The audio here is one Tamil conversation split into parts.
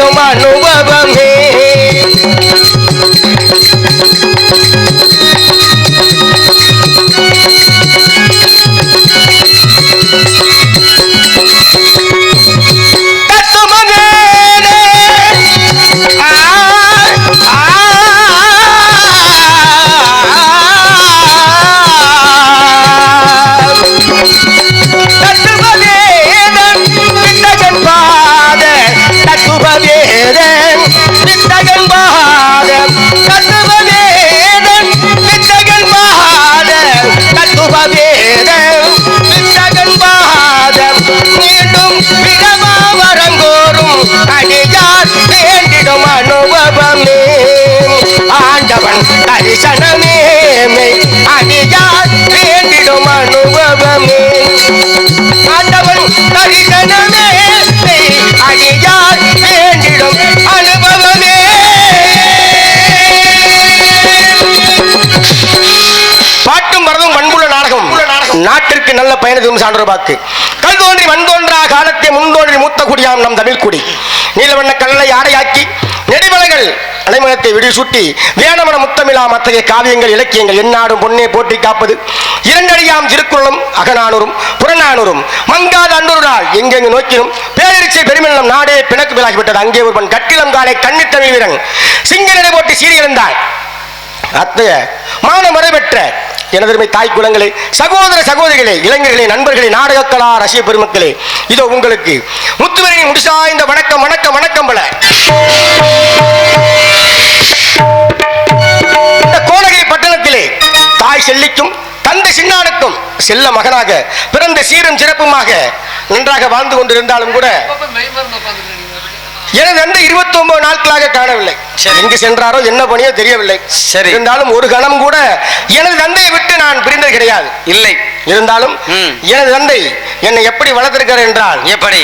வேண்டிடும் அனுபவமே. தரிசனமே அடியார் வேண்டிடும் அனுபவமே. ஆண்டவன் தரிசனமே அடியார் வேண்டிடும் அனுபவமே. பாட்டும் வரதும் பண்புள்ள நாடகம் நாட்டிற்கு நல்ல பயணத்தும் சான்று பாக்கு. கல் தோன்றி மண் தோன்றா காலத்தை முன்தோன்றி மூத்த குடியாம் நம் தமிழ் குடி. நீலவண்ண கல்லை ஆடையாக்கி நெடுமலைகள் அலைமனத்தை விடிசூட்டி வேணமன முத்தமிழாம் அத்தகைய காவியங்கள் இலக்கியங்கள் எந்நாடும் பொன்னே போட்டி காப்பது. இரண்டடியாம் திருக்குறளும் அகநானூரும் புறநானூரும் மங்காத அன்றொரு நாள் எங்கெங்கு நோக்கினும் பேரிச்சை பெருமில்லம் நாடே பிணக்கு விலாகிவிட்டது. அங்கே ஒருவன் கட்டிலம் காலை கண்ணி தமிழ் வீரன் சிங்க நடை போட்டி சீரியழ்ந்தாள். அத்தைய மான முறை பெற்ற எனதருமை தாய் குலங்களே, சகோதர சகோதரிகளே, இளைஞர்களே, நண்பர்களே, நாடகக்கலா ரசிக பெருமக்களே, இதோ உங்களுக்கு முத்துவரின் முடிசாய்ந்த வணக்கம் வணக்கம் வணக்கம் பல. இந்த கோலகிரி பட்டணத்திலே தாய் செல்லிக்கும் தந்தை சின்னானுக்கும் செல்ல மகனாக பிறந்த சீரும் சிறப்புமாக நன்றாக வாழ்ந்து கொண்டிருந்தாலும் கூட எனது தந்தை 29 நாட்களாக காணவில்லை. எங்கு சென்றாரோ என்ன பணியோ தெரியவில்லை. சரி, இருந்தாலும் ஒரு கணம் கூட எனது தந்தையை விட்டு நான் பிரிந்தது கிடையாது. இல்லை, இருந்தாலும் எனது தந்தை என்னை எப்படி வளர்த்திருக்கிறார் என்றால், எப்படி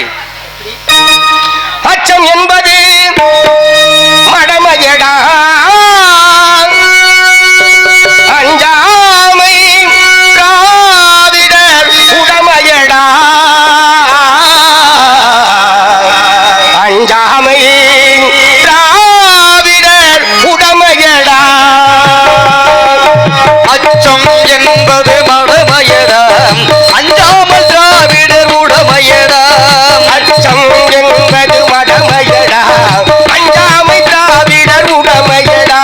அச்சம் என்பது மடமையடா, அஞ்சாமை திராவிடர் உடமையடா, அஞ்சாமை திராவிடர் உடமையடா. அச்சம் என்பது மடமையடா, அஞ்சாமல் திராவிடர் உடமையடா. அச்சம் என்பது மடமையடா, அஞ்சாமை திராவிடர் உடமையடா.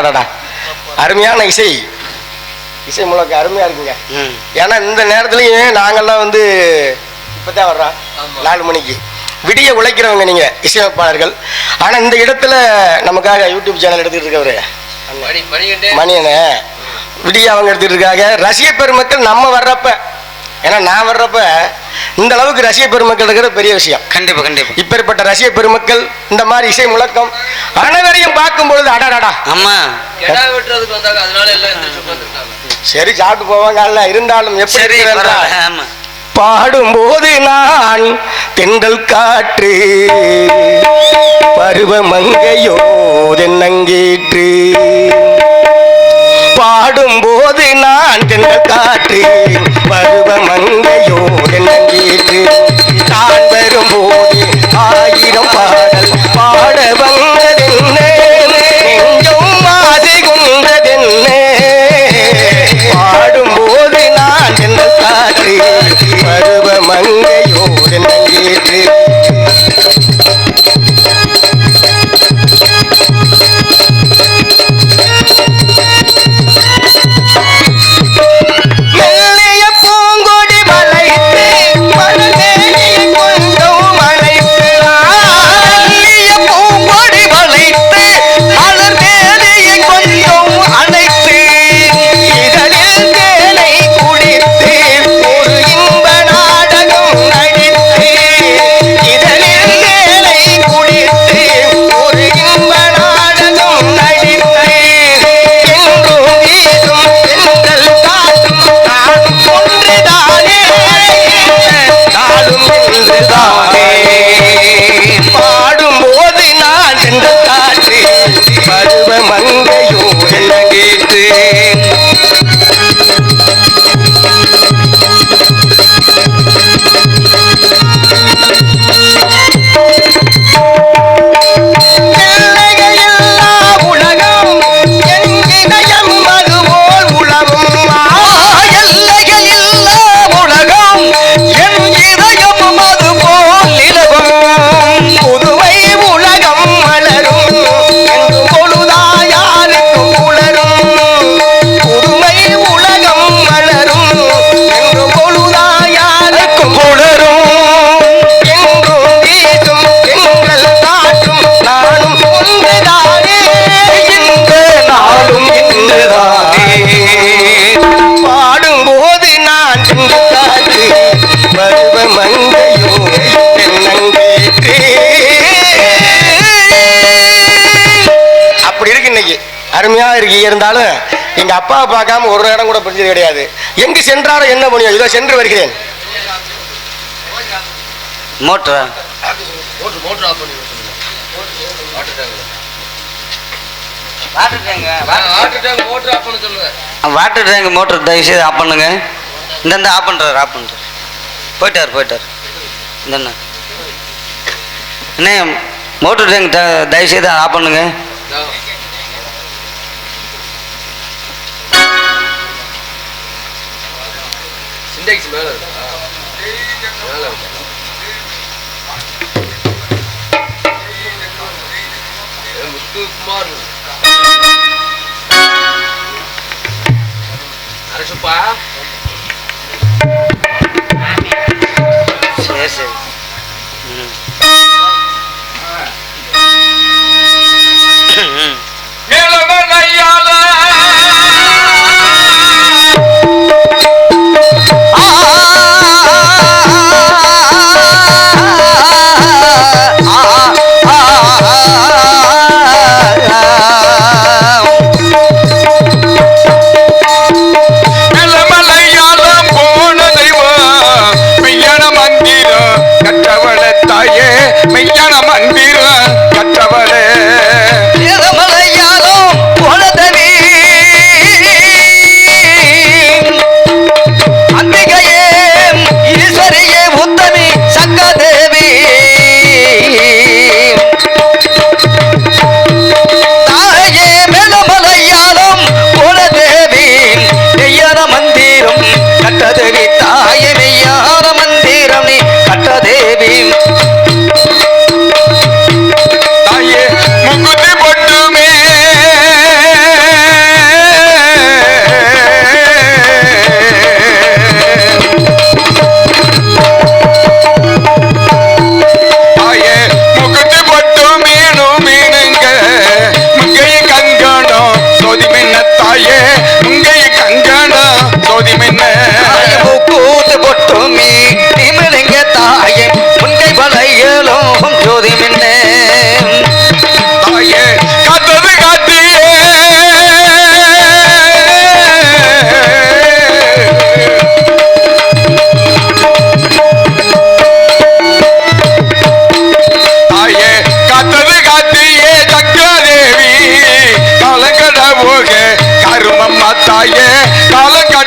அடாடாடா அருமையான இசை இசை முழக்க அருமையா இருக்குங்க. ஏன்னா இந்த நேரத்துலயும் நாங்கெல்லாம் வந்து இப்பதான் வர்றோம் 4 மணிக்கு விடிய உழைக்கிறவங்க நீங்க இசையமைப்பாளர்கள். ஆனா இந்த இடத்துல நமக்காக யூடியூப் சேனல் எடுத்துட்டு இருக்கவரு மணியனை விடிய அவங்க எடுத்துட்டு இருக்காங்க. ரசிக பெருமக்கள் நம்ம வர்றப்ப, ஏன்னா நான் வர்றப்ப இந்த அளவுக்கு ரசிக பெருமக்கள் இருக்கிற பெரிய விஷயம். கண்டிப்பா கண்டிப்பா. இப்பேற்பட்ட ரசிக பெருமக்கள் இந்த மாதிரி இசை முழக்கம் அனைவரையும் பார்க்கும் பொழுது அடாடாடா. ஆமா சரி சாப்பிட்டு போவாங்க. இருந்தாலும் எப்படி ஆமா பாடும்போது நான் தென்றல் காற்று பருவமங்கையோ தென்னங்கீற்று. பாடும்போது நான் தென்றல் காற்று பருவமங்கையோ தென்னங்கீற்று. நான் வரும்போது 1000 பாடல் பாட வந்ததென்னே நெஞ்சம் ஆசை கொண்டதென்னே. பாடும்போது நான் தென்றல் காற்று பருவமங்கையோ தென்னங்கீற்று. பாடும்போது நான் தென்றல் காற்று பருவமங்கையோ தென்னங்கீற்று. பாடும்போது நான் தென்றல் காற்று பருவமங்கையோ தென்னங்கீற்று. அப்படி இருக்கு இன்னைக்கு அருமையா இருக்கு. இருந்தாலும் எங்க அப்பாவை பார்க்காம ஒரு இடம் கூட பிடிச்சது கிடையாது. எங்கு சென்றாரோ என்ன பண்ணியோ இதோ சென்று வருகிறேன். மோட்டரா வாட்டர் டேங்க் மோட்டர் தயவு செய்து ஆஃப் பண்ணுங்க. இந்த ஆஃப் பண்றாரு போயிட்டார் இந்த அண்ணே மோட்டர் டேங்க் தயவு செய்து ஆஃப் பண்ணுங்க. சரி சரி மெய்யான மந்திரம் கற்றவளே மலையாளம் போனதவே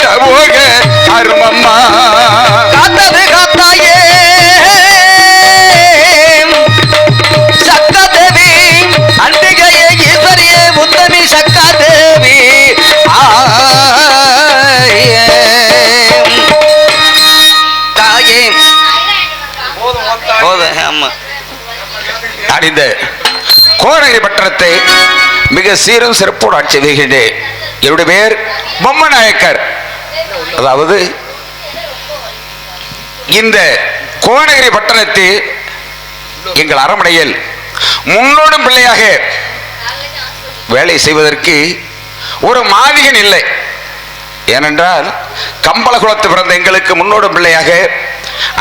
காட்ட போக அருமம்மா காத்தது காத்தாயே சக்காதேவி அன்பிகையே ஈஸ்வரியே முத்தமி சக்காதேவி தாயே போதும் ஆமா. அணிந்த கோனகிரி பட்டணத்தை மிக சீரும் சிறப்போடு ஆட்சி செய்கின்றேன். என்னுடைய பெயர் பொம்மநாயக்கர். அதாவது இந்த கோனகிரி பட்டணத்தில் எங்கள் அரண்மனையில் முன்னோடும் பிள்ளையாக வேலை செய்வதற்கு ஒரு மாதிகன் இல்லை. ஏனென்றால் கம்பளகுலத்து பிறந்த எங்களுக்கு முன்னோடும் பிள்ளையாக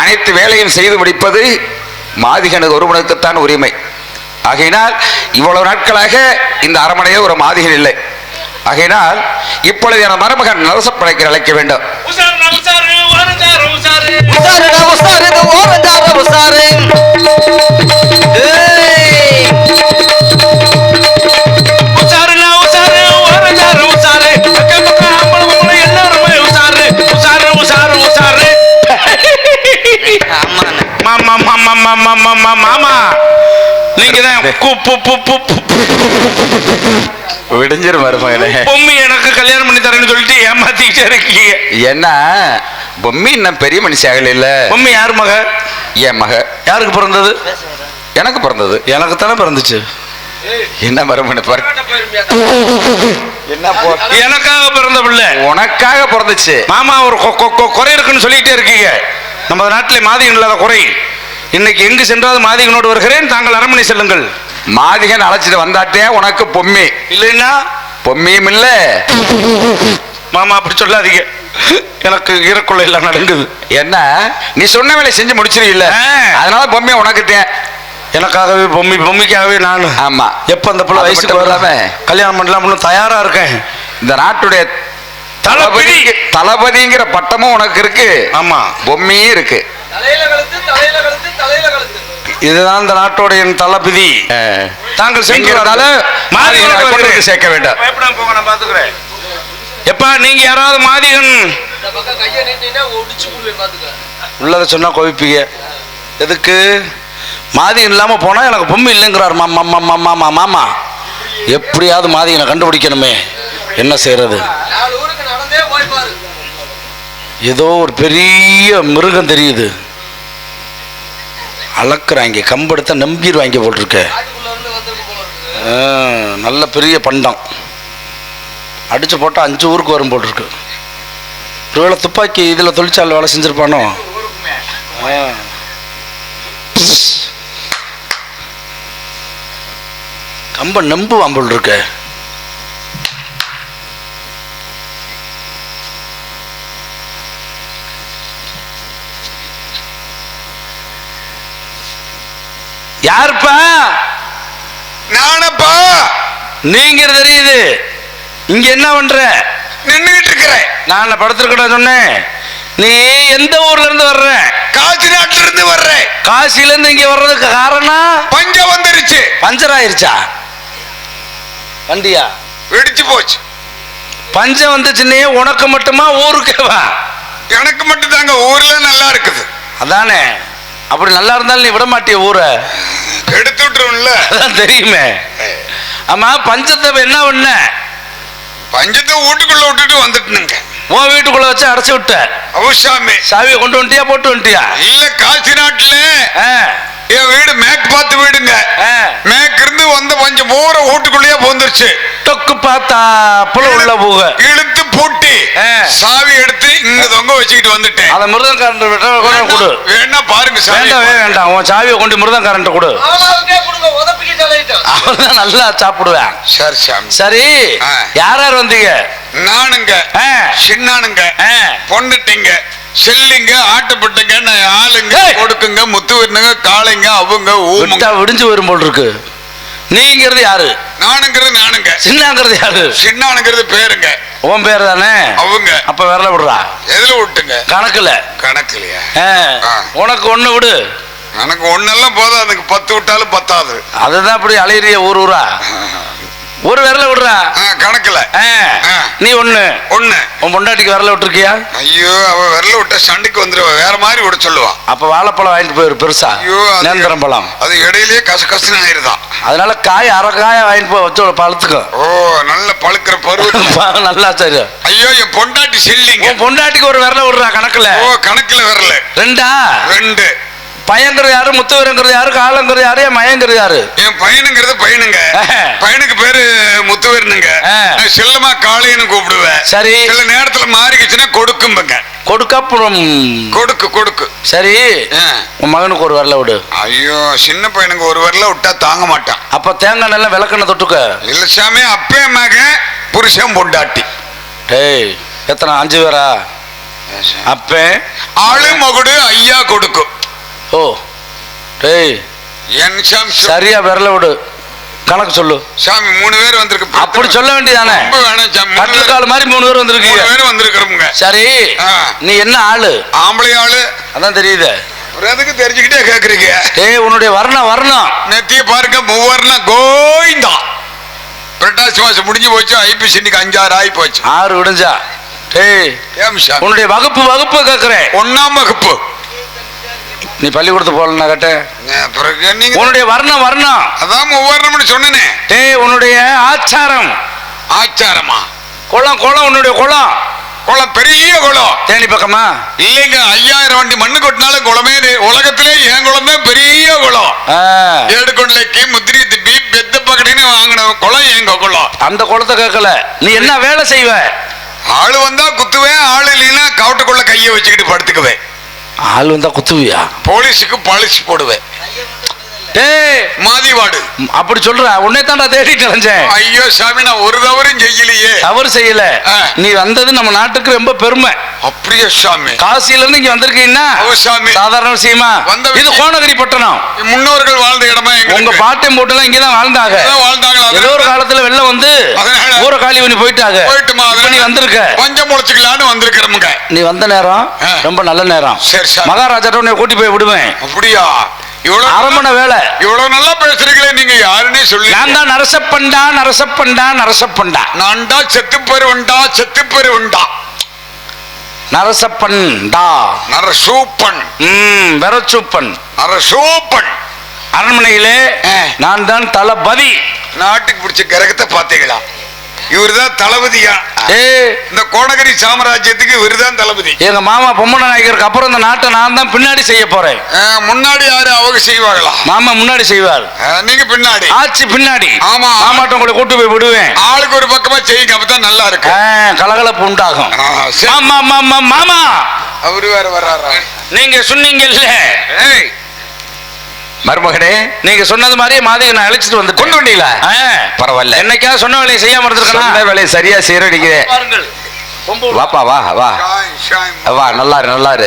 அனைத்து வேலையும் செய்து முடிப்பது மாதிகனுக்கு ஒருவனுக்குத்தான் உரிமை. ஆகையினால் இவ்வளவு நாட்களாக இந்த அரண்மனையில் ஒரு மாதிகன் இல்லை. ஆகையினால் இப்பொழுது என மருமகன் நரசப்படைக்கு அழைக்க வேண்டும். மாமா நீங்க தான் விடிஞ்சிரு மருமகனே. பொம்மி எனக்கு கல்யாணம் பண்ணி தரேன்னு சொல்லிட்டு ஏமாத்திக்கிட்டே இருக்கீங்க. என்ன பொம்மி இன்னும் பெரிய மனுஷி ஆகல இல்ல? பொம்மி யார் மக? என் மக. யாருக்கு பிறந்தது? எனக்கு பிறந்தது. எனக்கு தானே பிறந்துச்சு. என்ன மருமகனை பாரு, என்ன எனக்காக பிறந்த பிள்ளை உனக்காக பிறந்துச்சு. மாமா ஒரு குறை இருக்குன்னு சொல்லிட்டே இருக்கீங்க. நம்ம நாட்டில் மாதிகன் இல்லாத குறை. இன்னைக்கு எங்கு சென்றாவது மாதிகனோடு வருகிறேன், தாங்கள் அரண்மனை செல்லுங்கள். மாதிகன் அழைச்சிட்டு வந்தாட்டே உனக்கு பொம்மி இல்லைன்னா பொம்மியும் இல்ல. மாமா அப்படி சொல்லாதீங்க, எனக்கு ஈரக்குள்ள எல்லாம் நடங்குது. என்ன நீ சொன்ன வேலை செஞ்சு முடிச்சிருக்கீல்ல, அதனால பொம்மியை உனக்கு தே. எனக்காகவே பொம்மிக்காகவே நான் ஆமா எப்ப அந்த பிள்ளை வயசுக்கு வராம கல்யாணம் பண்ணலாம் தயாரா இருக்கேன். இந்த நாட்டுடைய தளபதிங்கிற பட்டமும் உனக்கு இருக்கு. ஆமா பொம்மியும் இருக்கு. இதுதான் இந்த நாட்டோட என் தளபதி. தாங்கள் சேர்க்க வேண்டாம். எப்பா நீங்க யாராவது மாதிகன் உள்ளத சொன்னா கோவிப்பீங்க. எதுக்கு மாதிகன் இல்லாம போனா எனக்கு பொம்மை இல்லைங்கிறார் மாமா. எப்படியாவது மாதிகனை கண்டுபிடிக்கணுமே, என்ன செய்யறது? ஏதோ ஒரு பெரிய மிருகம் தெரியுது, அளக்குறாங்க, கம்பெடுத்த நம்பிடுவாங்க போட்டிருக்க. நல்ல பெரிய பண்டம் அடிச்சு போட்டால் 5 ஊருக்கு வரும் போட்டிருக்கு. ஒருவேளை துப்பாக்கி இதில் தொழிற்சாலை வேலை செஞ்சிருப்பானோ? கம்ப நம்புவான் போல் இருக்க. யாருப்பா? நானப்பா. நீங்க தெரியுது. இங்க என்ன பண்ற? நின்றுட்டு இருக்கிறேன். நான் படுத்திருக்கட சொன்னேன். நீ எந்த ஊர்ல இருந்து வர்ற? காசி நாட்டுல இருந்து வர்றேன். காசில இருந்து இங்க வர்றதுக்கு காரணம் பஞ்சம் வந்துருச்சு. பஞ்சர் ஆயிருச்சா? வண்டியா வெடிச்சு போச்சு. பஞ்சம் வந்துச்சுன்னே உனக்கு மட்டுமா ஊருக்கேவா? எனக்கு மட்டும் தாங்க, ஊர்ல நல்லா இருக்குது. அதானே, அப்படி நல்லா இருந்தாலும் நீ விட மாட்டிய ஊரை எடுத்து விட்டுருல. அதான் தெரியுமே. ஆமா பஞ்சத்தை என்ன பண்ண? பஞ்சத்தை வீட்டுக்குள்ள விட்டுட்டு வந்துட்டுனுங்க. உன் வீட்டுக்குள்ள வச்சு அடைச்சு விட்ட. அவசாமி சாவியை கொண்டு வந்துட்டியா போட்டு வந்துட்டியா? இல்ல, காசி நாட்டுல என் வீடு மேற்கு பார்த்து வீடுங்க. மேற்கு இருந்து வந்த பஞ்சம் பூரா வீட்டுக்குள்ளேயே போந்துருச்சு. தொக்கு பார்த்தா புல உள்ள போக இழுத்து பூட்டி சாவி எடுத்து இங்க தொங்க வச்சுக்கிட்டு வந்துட்டேன். அத மிருதங்காரன் கொடு. வேணா பாருங்க. வேண்டாம் வேண்டாம், உன் சாவியை கொண்டு மிருதங்காரன் கொடு. அவன் நல்லா சாப்பிடுவேன். சரி சாமி. சரி, யார் யார் வந்தீங்க? நானுங்க, சின்னானுங்க, பொண்ணுட்டிங்க, செல்லிங்க, ஆட்டுப்பட்டுங்க, ஆளுங்க, கொடுக்குங்க, முத்து விருந்துங்க, காளைங்க, அவங்க ஊமுங்க. விடிஞ்சு வரும் போல் இருக்கு. நீங்கிறது யாரு? நானுங்கிறது நானுங்க. சின்னாங்கிறது யாரு? சின்னானுங்கிறது பேருங்க. உன் பேரு தானே அவங்க. அப்ப விரல விடுறா. எதுல விட்டுங்க? கணக்குல. கணக்குலையா? உனக்கு ஒண்ணு விடு. எனக்கு ஒன்னெல்லாம் போதும், அதுக்கு 10 விட்டாலும் பத்தாது. அதுதான் அப்படி அலையிறிய ஊர் ஊரா. ஒரு விரல விடுறா. கணக்குல நீ ஒண்ணு ஒண்ணு. உன் பொண்டாட்டிக்கு விரல விட்டுருக்கியா? ஐயோ, அவ விரல விட்ட சண்டைக்கு வந்துருவா, வேற மாதிரி விட சொல்லுவா. அப்ப வாழைப்பழம் வாங்கிட்டு போயிரு பெருசா. ஐயோ, நேந்திரம் பழம் அது இடையிலேயே கசகசன்னு ஆயிருதான். அதனால காய் அரை காய வாங்கிட்டு போய் வச்சு பழுத்துக்கும். ஓ, நல்ல பழுக்கிற பருவம். நல்லா சரி. ஐயோ, என் பொண்டாட்டி செல்லிங்க. உன் பொண்டாட்டிக்கு ஒரு விரல விடுறா கணக்குல. ஓ, கணக்குல விரல ரெண்டா? ரெண்டு. பையங்கிறது யாரு, முத்துவரங்கிறது யாரு, காலங்கிறது யாரு, என் மயங்கிறது யாரு? என் பையனுங்கிறது பையனுங்க. பையனுக்கு பேரு முத்துவரனுங்க. செல்லமா காளைன்னு கூப்பிடுவேன். சரி. சில நேரத்துல மாறிக்குச்சுன்னா கொடுக்கும்பங்க. கொடுக்கப்புறம் கொடுக்கு கொடுக்கு. சரி, உன் மகனுக்கு ஒரு விரல விடு. ஐயோ, சின்ன பையனுக்கு ஒரு விரல விட்டா தாங்க மாட்டான். அப்ப தேங்காய் நல்லா விளக்கண்ண தொட்டுக்க. இல்ல சாமி, அப்பே மகன் புருஷன் பொண்டாட்டி. டேய், எத்தனை? 5 பேரா? அப்பே ஆளு மகுடு ஐயா கொடுக்கும். ஓ, டேய் என் சாமி சரியா விரல விடு. கணக்கு சொல்லு சாமி. 3 பேர் வந்திருக்கு. அப்படி சொல்ல வேண்டியதானே? வேணாம் சாமி. கட்டுக்கால் மாதிரி 3 பேர் வந்திருக்கு. 3 பேர் வந்திருக்கிறோமுங்க. சரி, நீ என்ன ஆளு? ஆம்பளை ஆளு. அதான் தெரியுது. எதுக்கு தெரிஞ்சுக்கிட்டே கேக்குறீங்க? டேய், உன்னுடைய வர்ணம் நெத்திய பாருங்க, மூவர்ணம் கோயிந்தா. புரட்டாசி மாசம் முடிஞ்சு போச்சு, ஐபிசி இன்னைக்கு 5-6 ஆகி போச்சு. 6 விடுஞ்சா? டேய், உன்னுடைய வகுப்பு கேக்குறேன். 1ஆம் வகுப்பு. நீ பள்ளிக்கூடத்து போகலன்னா கட்ட. உன்னுடைய வர்ணம் அதான் மூவர்ணம்னு சொன்னனே. டேய், உன்னுடைய ஆச்சாரம். ஆச்சாரமா? குளம் உன்னுடைய குளம் பெரிய குளம். தேனி பக்கமா? இல்லைங்க, 5000 வண்டி மண்ணு கொட்டினாலும் குளமே. உலகத்திலே என் குளம் தான் பெரிய குளம். ஏடுகொண்டைக்கு முத்திரி திப்பி பெத்த பக்கடின்னு வாங்கின குளம் எங்க குளம். அந்த குளத்தை கேட்கல. நீ என்ன வேலை செய்வ? ஆளு வந்தா குத்துவேன், ஆளு இல்லைன்னா கவுட்டுக்குள்ள கையை வச்சுக்கிட்டு படுத்துக்குவேன். ஆள் வந்தா குத்துவியா? போலீஸுக்கு பாலிசி போடுவேன். டேய், மாதிவாடு. அப்படி சொல்ற? உன்னை தாண்டா தேடிட்டு அலைஞ்சேன். ஐயோ சாமி, நான் ஒரு தவறும் செய்யலையே. தவறு செய்யல. நீ வந்தது நம்ம நாட்டுக்கு ரொம்ப பெருமை. அப்படியே சாமி? காசில இருந்து இங்க வந்திருக்கீங்கன்னா சாதாரண விஷயமா? இது கோணகிரி பட்டணம். முன்னோர்கள் வாழ்ந்த இடமா? உங்க பாட்டையும் போட்டுலாம் இங்கதான் வாழ்ந்தாங்க. ஏதோ ஒரு காலத்துல வெள்ளம் வந்து ஊரை காலி பண்ணி போயிட்டாங்க. நீ வந்திருக்க, பஞ்சம் முளைச்சுக்கலான்னு வந்திருக்கிறோமுங்க. நீ வந்த நேரம் ரொம்ப நல்ல நேரம். மகாராஜா உன்னை கூட்டி போய் விடுவேன். அப்படியா? இவ்வளவு அரமண வேலை. இவ்வளவு நல்லா பேசுறீங்களே, நீங்க யாருன்னே சொல்லி. நான் தான் நரசப்பண்டா. நான்டா செத்துப்பெருவண்டா. நரசப்பண்டா. நரசூப்பன். நரசூப்பன். அரண்மனையிலே நான் தான் தளபதி. நாட்டுக்கு பிடிச்ச கிரகத்தை பாத்தீங்களா? இவருதான் தளபதியா? இந்த கோணகிரி சாம்ராஜ்யத்துக்கு இவருதான் தளபதி. எங்க மாமா பொம்மன நாயகருக்கு அப்புறம் இந்த நாட்டை நான் தான் பின்னாடி செய்ய போறேன். முன்னாடி யாரு அவங்க செய்வாங்களா? மாமா முன்னாடி செய்வார், நீங்க பின்னாடி. ஆட்சி பின்னாடி. ஆமா, மாமாட்டம் உங்களை கூட்டு போய் விடுவேன். ஆளுக்கு ஒரு பக்கமா செய்யுங்க, அப்பதான் நல்லா இருக்கு. கலகலப்பு உண்டாகும். மாமா அவரு வேற வர்றாரா? நீங்க சொன்னீங்கல்ல மருமகனே, நீங்க சொன்னது மாதிரியே மாதிரி நான் அழைச்சிட்டு வந்து கொண்டு வந்தீங்களா? பரவாயில்ல. என்னைக்கா சொன்ன வேலையை செய்யாம இருந்திருக்கேன். வேலையை சரியா செய்யறீங்க. வாப்பா, வா வா. நல்லாரு.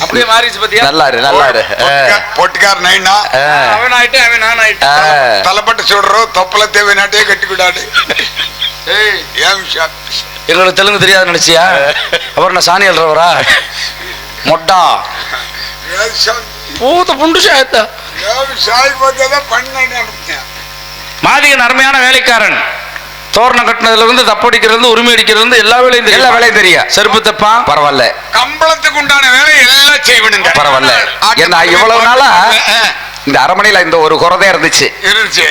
அப்படியே மாறிச்சு பத்தியா? நல்லாரு. பொட்டுக்கார நைனா அவன் ஆயிட்டு தலைப்பட்டு சொல்றோம். தொப்பல தேவை நாட்டையே கட்டி விடாது. எங்களுக்கு தெலுங்கு தெரியாது நினைச்சியா? அப்புறம் நான் சாணி எழுறவரா? மொட்டா பூத்த புண்டு சாயத்தா மாதிகன் அருமையான வேலைக்காரன். தோரணம் கட்டினதுல இருந்து தப்படிக்கிறது, உரிமை அடிக்கிறது, எல்லா வேலையும் தெரியும். செருப்பு தப்பான். பரவாயில்ல. கம்பளத்துக்கு உண்டான வேலை எல்லாம் செய்வனுங்க. பரவாயில்ல. ஏன்னா இவ்வளவு நாளா இந்த அரமனையில இந்த ஒரு குறைதான் இருந்துச்சு.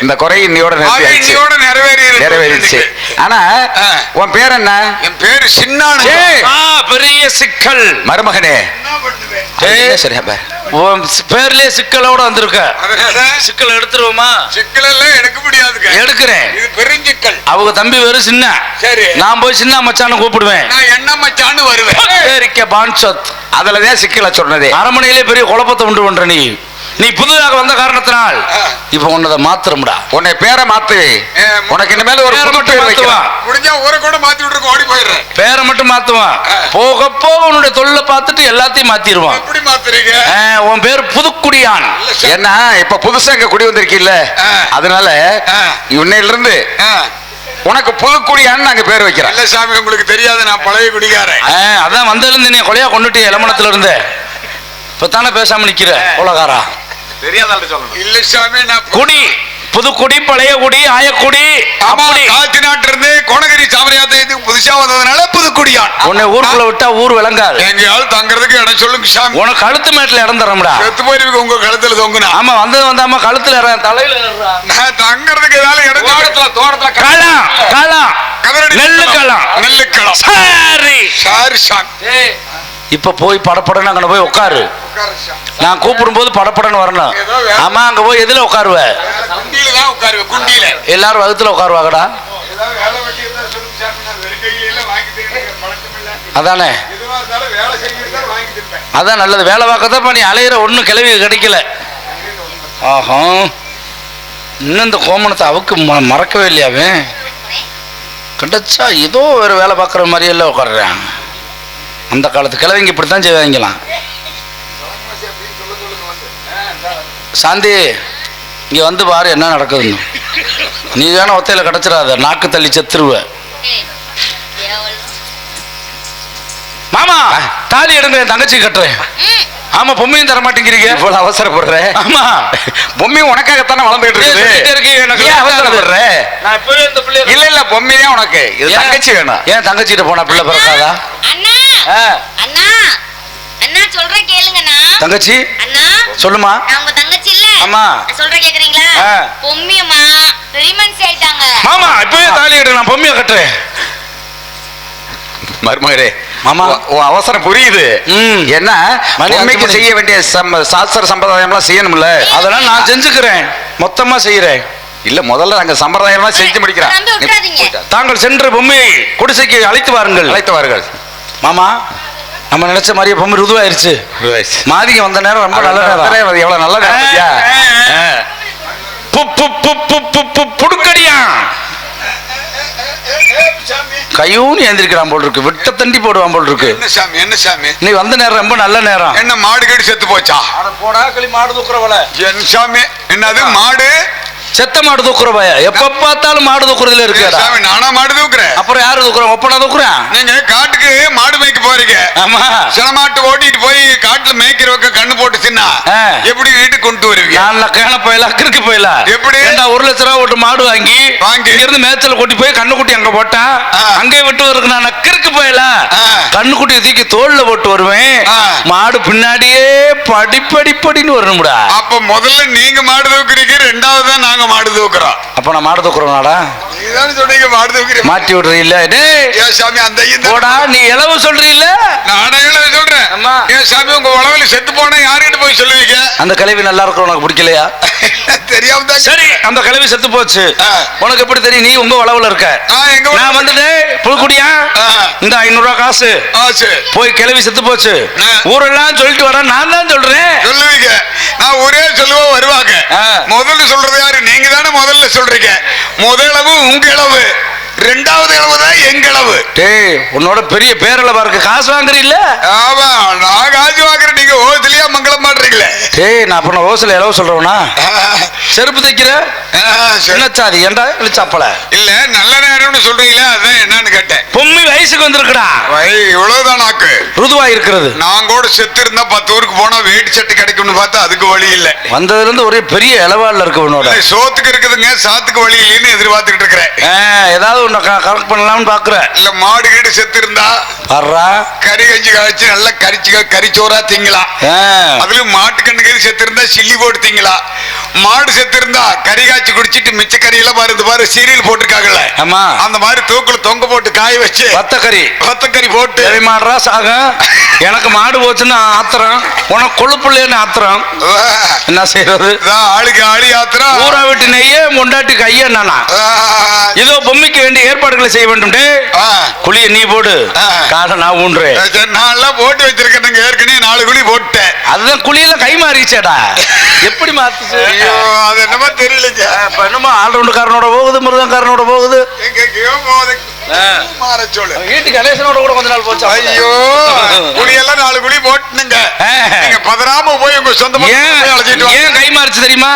இந்த குறை இன்னையோட நிறைவேறிடுச்சு. ஆனா உன் பேர் என்ன? என் பேரு சின்னானு. பெரிய சிக்கல் மருமகனே. பேர்லயே சிக்கலோட வந்திருக்க. சிக்கல் எடுத்துருவோமா? சிக்கல் எல்லாம் எடுக்க முடியாது. எடுக்கிறேன். இது பெருஞ்சிக்கல். அவங்க தம்பி வெறும் சின்ன. சரி, நான் போய் சின்ன மச்சான்னு கூப்பிடுவேன். நான் என்ன மச்சான்னு வருவேன். அதுலதான் சிக்கல சொன்னதே. அரமனையிலே பெரிய குழப்பத்தை உண்டு பண்ற நீ புதுதாக வந்த காரணத்தினால் இப்ப உன்னதை மாத்திரம்டா. உன்னை பேரை மாத்து. உனக்கு இனிமேல ஒரு பேர் வைக்கலாம். முடிஞ்சா ஊரை கூட மாத்தி விட்டுருக்கு, ஓடி போயிடுறேன். பேரை மட்டும் மாத்துவான். போக போக உன்னுடைய தொழிலை பார்த்துட்டு எல்லாத்தையும் மாத்திடுவான். எப்படி மாத்துறீங்க? உன் பேர் புதுக்குடியான். என்ன இப்ப புதுசா இங்க குடி வந்திருக்கீல்ல, அதனால இன்னையில இருந்து உனக்கு புதுக்குடியான்னு நாங்க பேர் வைக்கிறோம். இல்ல சாமி, உங்களுக்கு தெரியாது, நான் பழைய குடிகாரன். அதான் வந்திருந்து நீ கொலையா கொண்டுட்டு இளமணத்துல இருந்து இப்பதானே பேசாம நிக்கிற உலகாரா? தெரியாத சொல்லணும். இல்ல சாமி, நான் குடி புதுக்குடி பழையகுடி ஆயக்குடி ஆமா, அப்படி காத்து நாட்டு இருந்து கோணகிரி சாமரியாத்தை புதுசா வந்ததுனால புதுக்குடியான். உன்னை ஊருக்குள்ள விட்டா ஊர் விளங்காது. எங்கயாவது தங்கறதுக்கு இடம் சொல்லுங்க சாமி. உனக்கு கழுத்து மேட்டுல இடம் தரமுடா. செத்து போயிருவீங்க உங்க கழுத்துல தொங்குனா. ஆமா, வந்தாம கழுத்துல தலையில நான் தங்கறதுக்கு ஏதாவது இடம் தோட்டத்துல களம் களம் நெல்லு களம் நெல்லு களம். சரி சாரி சாமி. இப்ப போய் படப்படன்னு அங்க போய் உட்காரு. நான் கூப்பிடும் போது படப்படன்னு வரணும். ஆமா, அங்க போய் எதுல உட்காருவ? குண்டியில தான் உட்காருவேன். குண்டியில எல்லாரும் வகுத்துல உட்காருவாங்கடா. ஏதாவது வேலை வெட்டி இருந்தா சொல்லுங்க சாமி. நான் வெறும் கையில வாங்கிட்டு பழக்கம் இல்ல. அதானே, எதுவா இருந்தாலும் வேலை செய்யறதா வாங்கிட்டு இருப்பேன். அதான் நல்லது. வேலை பார்க்கத்தான் நீ அலையிற, ஒன்னும் கிளவி கிடைக்கல. ஆஹா, இன்னும் இந்த கோமணத்தை அவுக்கு மறக்கவே இல்லையாவே. கிடைச்சா ஏதோ ஒரு வேலை பார்க்குற மாதிரி எல்லாம் உட்காடுறாங்க. அந்த காலத்து கிழவிங்க இப்படித்தான் செய்வாங்களாம். சாந்தி, இங்க வந்து பாரு என்ன நடக்குதுன்னு. நீ வேணா ஒத்தையில கிடைச்சிடாத, நாக்கு தள்ளி செத்துருவ. மாமா, தாலி எடுங்க, என் தங்கச்சி கட்டுறேன். ஆமா, பொம்மையும் தர மாட்டேங்கிறீங்க. இவ்வளவு அவசரப்படுற? ஆமா, பொம்மையும் உனக்காகத்தானே வளர்ந்துட்டு இருக்குது. அவசரப்படுற. நான் இப்பவே இந்த பிள்ளை இல்ல இல்ல, பொம்மைதான் உனக்கு. இது தங்கச்சி வேணும். ஏன் தங்கச்சிட்ட போனா பிள்ளை பிறக்காதா? அண்ணா அண்ணா அண்ணா சொல்றேன் கேளுங்கண்ணா. தங்கச்சி அண்ணா சொல்லுமா. நான் உங்க தங்கச்சி இல்ல. ஆமா. சொல்றேன் கேக்குறீங்களா? பொம்மியம்மா பெரியமன்சி ஆயிட்டாங்க. மாமா, இப்பவே தாலி எடு, நான் பொம்மையை கட்டுறேன். மருமகரே, மாமா, உன் அவசரம் புரியுது. என்ன பொம்மைக்கு செய்ய வேண்டிய சாஸ்திர சம்பிரதாயம் எல்லாம் செய்யணும்ல. அதெல்லாம் நான் செஞ்சுக்கிறேன், மொத்தமா செய்யறேன். இல்ல, முதல்ல நாங்க சம்பிரதாயம் செஞ்சு முடிக்கிறோம். நம்பி விட்டுறாதீங்க. தாங்கள் சென்று பொம்மையை குடிசைக்கு அழைத்து வாருங்கள். அழைத்தவார்கள். மாமா, நம்ம நினைச்ச மாதிரியே பொம்மை ருதுவாயிருச்சு. மாதிங்க வந்த நேரம் ரொம்ப நல்ல நேரம். எவ்வளவு நல்ல நேரம். புடுக்கடியா கையூன்னு ஏந்திருக்கிறான் போல் இருக்கு. விட்ட தண்டி போடுவான் போல் இருக்கு. என்ன சாமி, என்ன சாமி, நீ வந்த நேரம் ரொம்ப நல்ல நேரம். என்ன மாடு கடி செத்து போச்சா? போடா களி, மாடு தூக்குறவள. என் சாமி, என்னது மாடு? செத்த மாடு தூக்குற பய. எப்ப பார்த்தாலும் மாடு தூக்குறதுல இருக்கு. சாமி, நானா மாடு தூக்குறேன்? அப்புறம் யாரு தூக்குறேன்? ஒப்பனா தூக்குறேன். நீங்க காட்டுக்கு மாடு மேய்க்க போறீங்க. ஆமா, சில மாட்டு ஓட்டிட்டு போய் காட்டுல மேய்க்கிறவங்க கண்ணு போட்டு தின்னா எப்படி வீட்டுக்கு கொண்டு வருவீங்க? நான் கேன போயலாம், கிறுக்கு போயலாம். எப்படி? 1 லட்ச ரூபா ஒரு மாடு வாங்கி இருந்து மேய்ச்சல் கூட்டி போய் கண்ணுக்குட்டி அங்க போட்டா அங்கே விட்டு வருது. நான் கிறுக்கு போயலாம். கண்ணுக்குட்டியை தூக்கி தோல்ல போட்டு வருவேன். மாடு பின்னாடியே படிப்படிப்படின்னு வரணும்டா. அப்ப முதல்ல நீங்க மாடு தூக்குறீங்க, ரெண்டாவது தான் நாங்க மாடு தூக்குறோம். அப்ப நான் மாடு தூக்குறோம்டா. நீதானே சொல்றீங்க மாடு தூக்குறீங்க. மாட்டி விடுறீல்ல? ஏன் சாமி, அந்த போடா, நீ இளவு சொல்றீல்ல? நாடகம் சொல்றேன். ஏன் சாமி, உங்க உழவுல செத்து போனா யாருக்கிட்ட போய் சொல்லுவீங்க? அந்த கிழவி நல்லா இருக்கும், உனக்கு பிடிக்கலையா? தெரியாம தான். சரி, அந்த கிழவி செத்து போச்சு. உனக்கு எப்படி தெரியும்? நீ உங்க உழவுல இருக்க. நான் வந்துட்டு புதுக்குடியா இந்த 500 ரூபாய் காசு போய் கிழவி செத்து போச்சு ஊரெல்லாம் சொல்லிட்டு வர. நான் தான் சொல்றேன். சொல்லுவீங்க. நான் ஒரே சொல்லுவோம் வருவாங்க. முதல்ல சொல்றது யாரு? நீங்க தானே முதல்ல சொல்றீங்க. முதலவு உங்க இளவு, 2வது இளவு தான் எங்க இளவு. டேய், உன்னோட பெரிய பேரளவா இருக்கு. காசு வாங்குறீல்ல? ஆமா, நான் காசு வாங்குறேன். நீங்க ஓசிலியா மங்களம் மாட்டுறீங்களே. டேய், நான் அப்ப ஓசில இளவு சொல்றவனா? செருப்பு தைக்கிற என்னச்சாதி ஏண்டா இழுச்சாப்பல? இல்ல, நல்ல நேரம்னு சொல்றீங்களா, அதான் என்னன்னு கேட்டேன். பொம்மி வயசுக்கு வந்திருக்கடா. இவ்வளவுதான் நாக்கு ருதுவா இருக்கிறது. நான் கூட செத்து இருந்தா 10 ஊருக்கு போனா வேட்டி சட்டை கிடைக்கும்னு பார்த்தா அதுக்கு வழி இல்ல. வந்ததுல இருந்து ஒரே பெரிய இளவாள் இருக்கு உன்னோட. சோத்துக்கு இருக்குதுங்க, சாத்துக்கு வழி இல்லைன்னு எதிர்பார்த்துக்கிட்டு இருக்கிறேன். ஏதாவது உன்னை கரெக்ட் பண்ணலாம்னு பாக்குற. இல்ல, மாடு கீடு செத்து இருந்தா கறி கஞ்சி காய்ச்சி நல்லா கறிச்சோரா திங்கலாம். அதுலயும் மாட்டு கண்ணு கறி செத்து இருந்தா சில்லி போட்டு திங்கலாம். மாடு செத்து இருந்தா கறி காய்ச்சி குடிச்சிட்டு மிச்ச கறி எல்லாம் பாரு சீரியல் போட்டிருக்காங்கல்ல, அந்த மாதிரி தூக்குல தொங்க போட்டு காய வச்சு வத்தக்கறி போட்டு மாடுறா சாக. எனக்கு மாடு போச்சுன்னு ஆத்திரம், உனக்கு கொழுப்புள்ளேன்னு ஆத்திரம். என்ன செய்யறது? ஆளுக்கு ஆளி ஆத்திரம். ஊரா விட்டு நெய்ய முண்டாட்டி கைய நானா. இதோ பொம்மைக்கு வேண்டிய ஏற்பாடுகளை செய்ய வேண்டும். குழிய நீ போடு, காசை நான் ஊன்றேன். நான் போட்டு வச்சிருக்கேன். ஏற்கனவே 4 குழி போட்டேன். அதுதான் குழியில கை மாறிச்சேடா. எப்படி மாத்துச்சு? அது என்னமா தெரியலங்க. என்னமோ ஆல்ரவுண்டுக்காரனோட போகுது, மிருதங்காரனோட போகுது. வீட்டுக்கு கணேசனோட கூட கொஞ்ச நாள் போச்சு. ஐயோ, குழியெல்லாம் 4 குழி போட்டுனுங்க. நீங்க பதறாம போய் உங்க சொந்த ஏன் கை மாறிச்சு தெரியுமா?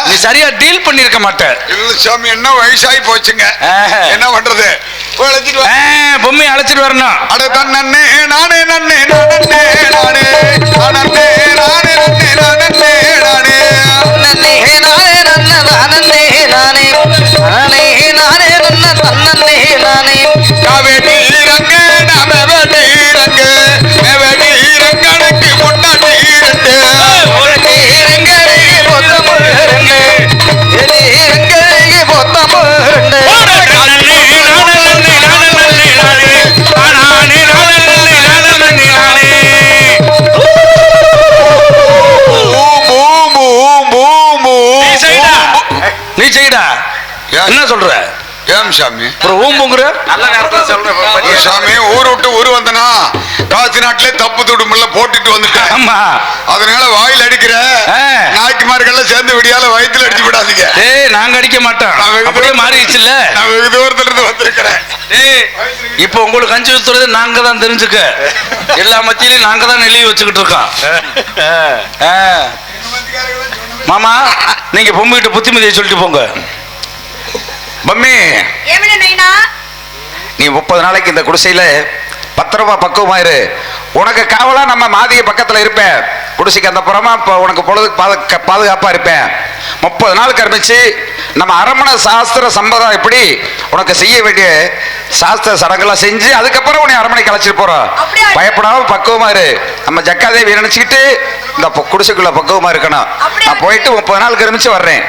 நீ சரியா டீல் பண்ணிருக்க மாட்டேன். இல்ல சாமி, என்ன வயசாகி போச்சுங்க. என்ன பண்றது? பொம்மை அழைச்சிட்டு வரணும். அட தன்னே நானே நன்னே நானே நானே நானே நானே நானே நானே நானே நானே நானே என்ன சொல்ற? ஏம் சாமி ஒரு ஊம்புங்கிற நல்ல நேரத்துல சொல்றேன் சாமி. ஊர் விட்டு ஊர் வந்தனா காசி நாட்டிலே தப்பு துடுமுள்ள போட்டுட்டு வந்துட்டேன். ஆமா, அதனால வாயில் அடிக்கிற நாய்க்குமார்கள்லாம் சேர்ந்து விடியால வயிற்றுல அடிச்சு விடாதீங்க. நாங்க அடிக்க மாட்டோம், அப்படியே மாறிடுச்சுல்ல. நான் வெகு தூரத்துல இருந்து வந்திருக்கிறேன். இப்ப உங்களுக்கு கஞ்சி ஊத்துறது நாங்க தான், தெரிஞ்சுக்க. எல்லா மத்தியிலையும் நாங்க தான் நெல்லி வச்சுக்கிட்டு இருக்கோம். மாமா, நீங்க பொம்மைகிட்ட புத்திமதியை சொல்லிட்டு போங்க. மம்மி, நீ 30 நாளைக்கு இந்த குடிசையில பத்திரமா பக்குவமாயிரு. உனக்கு காவலா நம்ம மாதிய பக்கத்துல இருப்பேன். குடிசைக்கு அந்த புறமா உனக்கு பொழுதுக்கு பாதுகாப்பா இருப்பேன். 30 நாள் கர்மிச்சு நம்ம அரமணை சாஸ்திர சம்பிரதாயம் எப்படி உனக்கு செய்ய வேண்டிய சாஸ்திர சடங்கெல்லாம் செஞ்சு அதுக்கப்புறம் உன்னை அரமனை கலைச்சிட்டு போறோம். பயப்படாம பக்குவமா இரு. நம்ம ஜக்காதேவி நினைச்சுக்கிட்டு இந்த குடிசைக்குள்ள பக்குவமா இருக்கணும். நான் போயிட்டு 30 நாள் கர்மிச்சு வர்றேன்.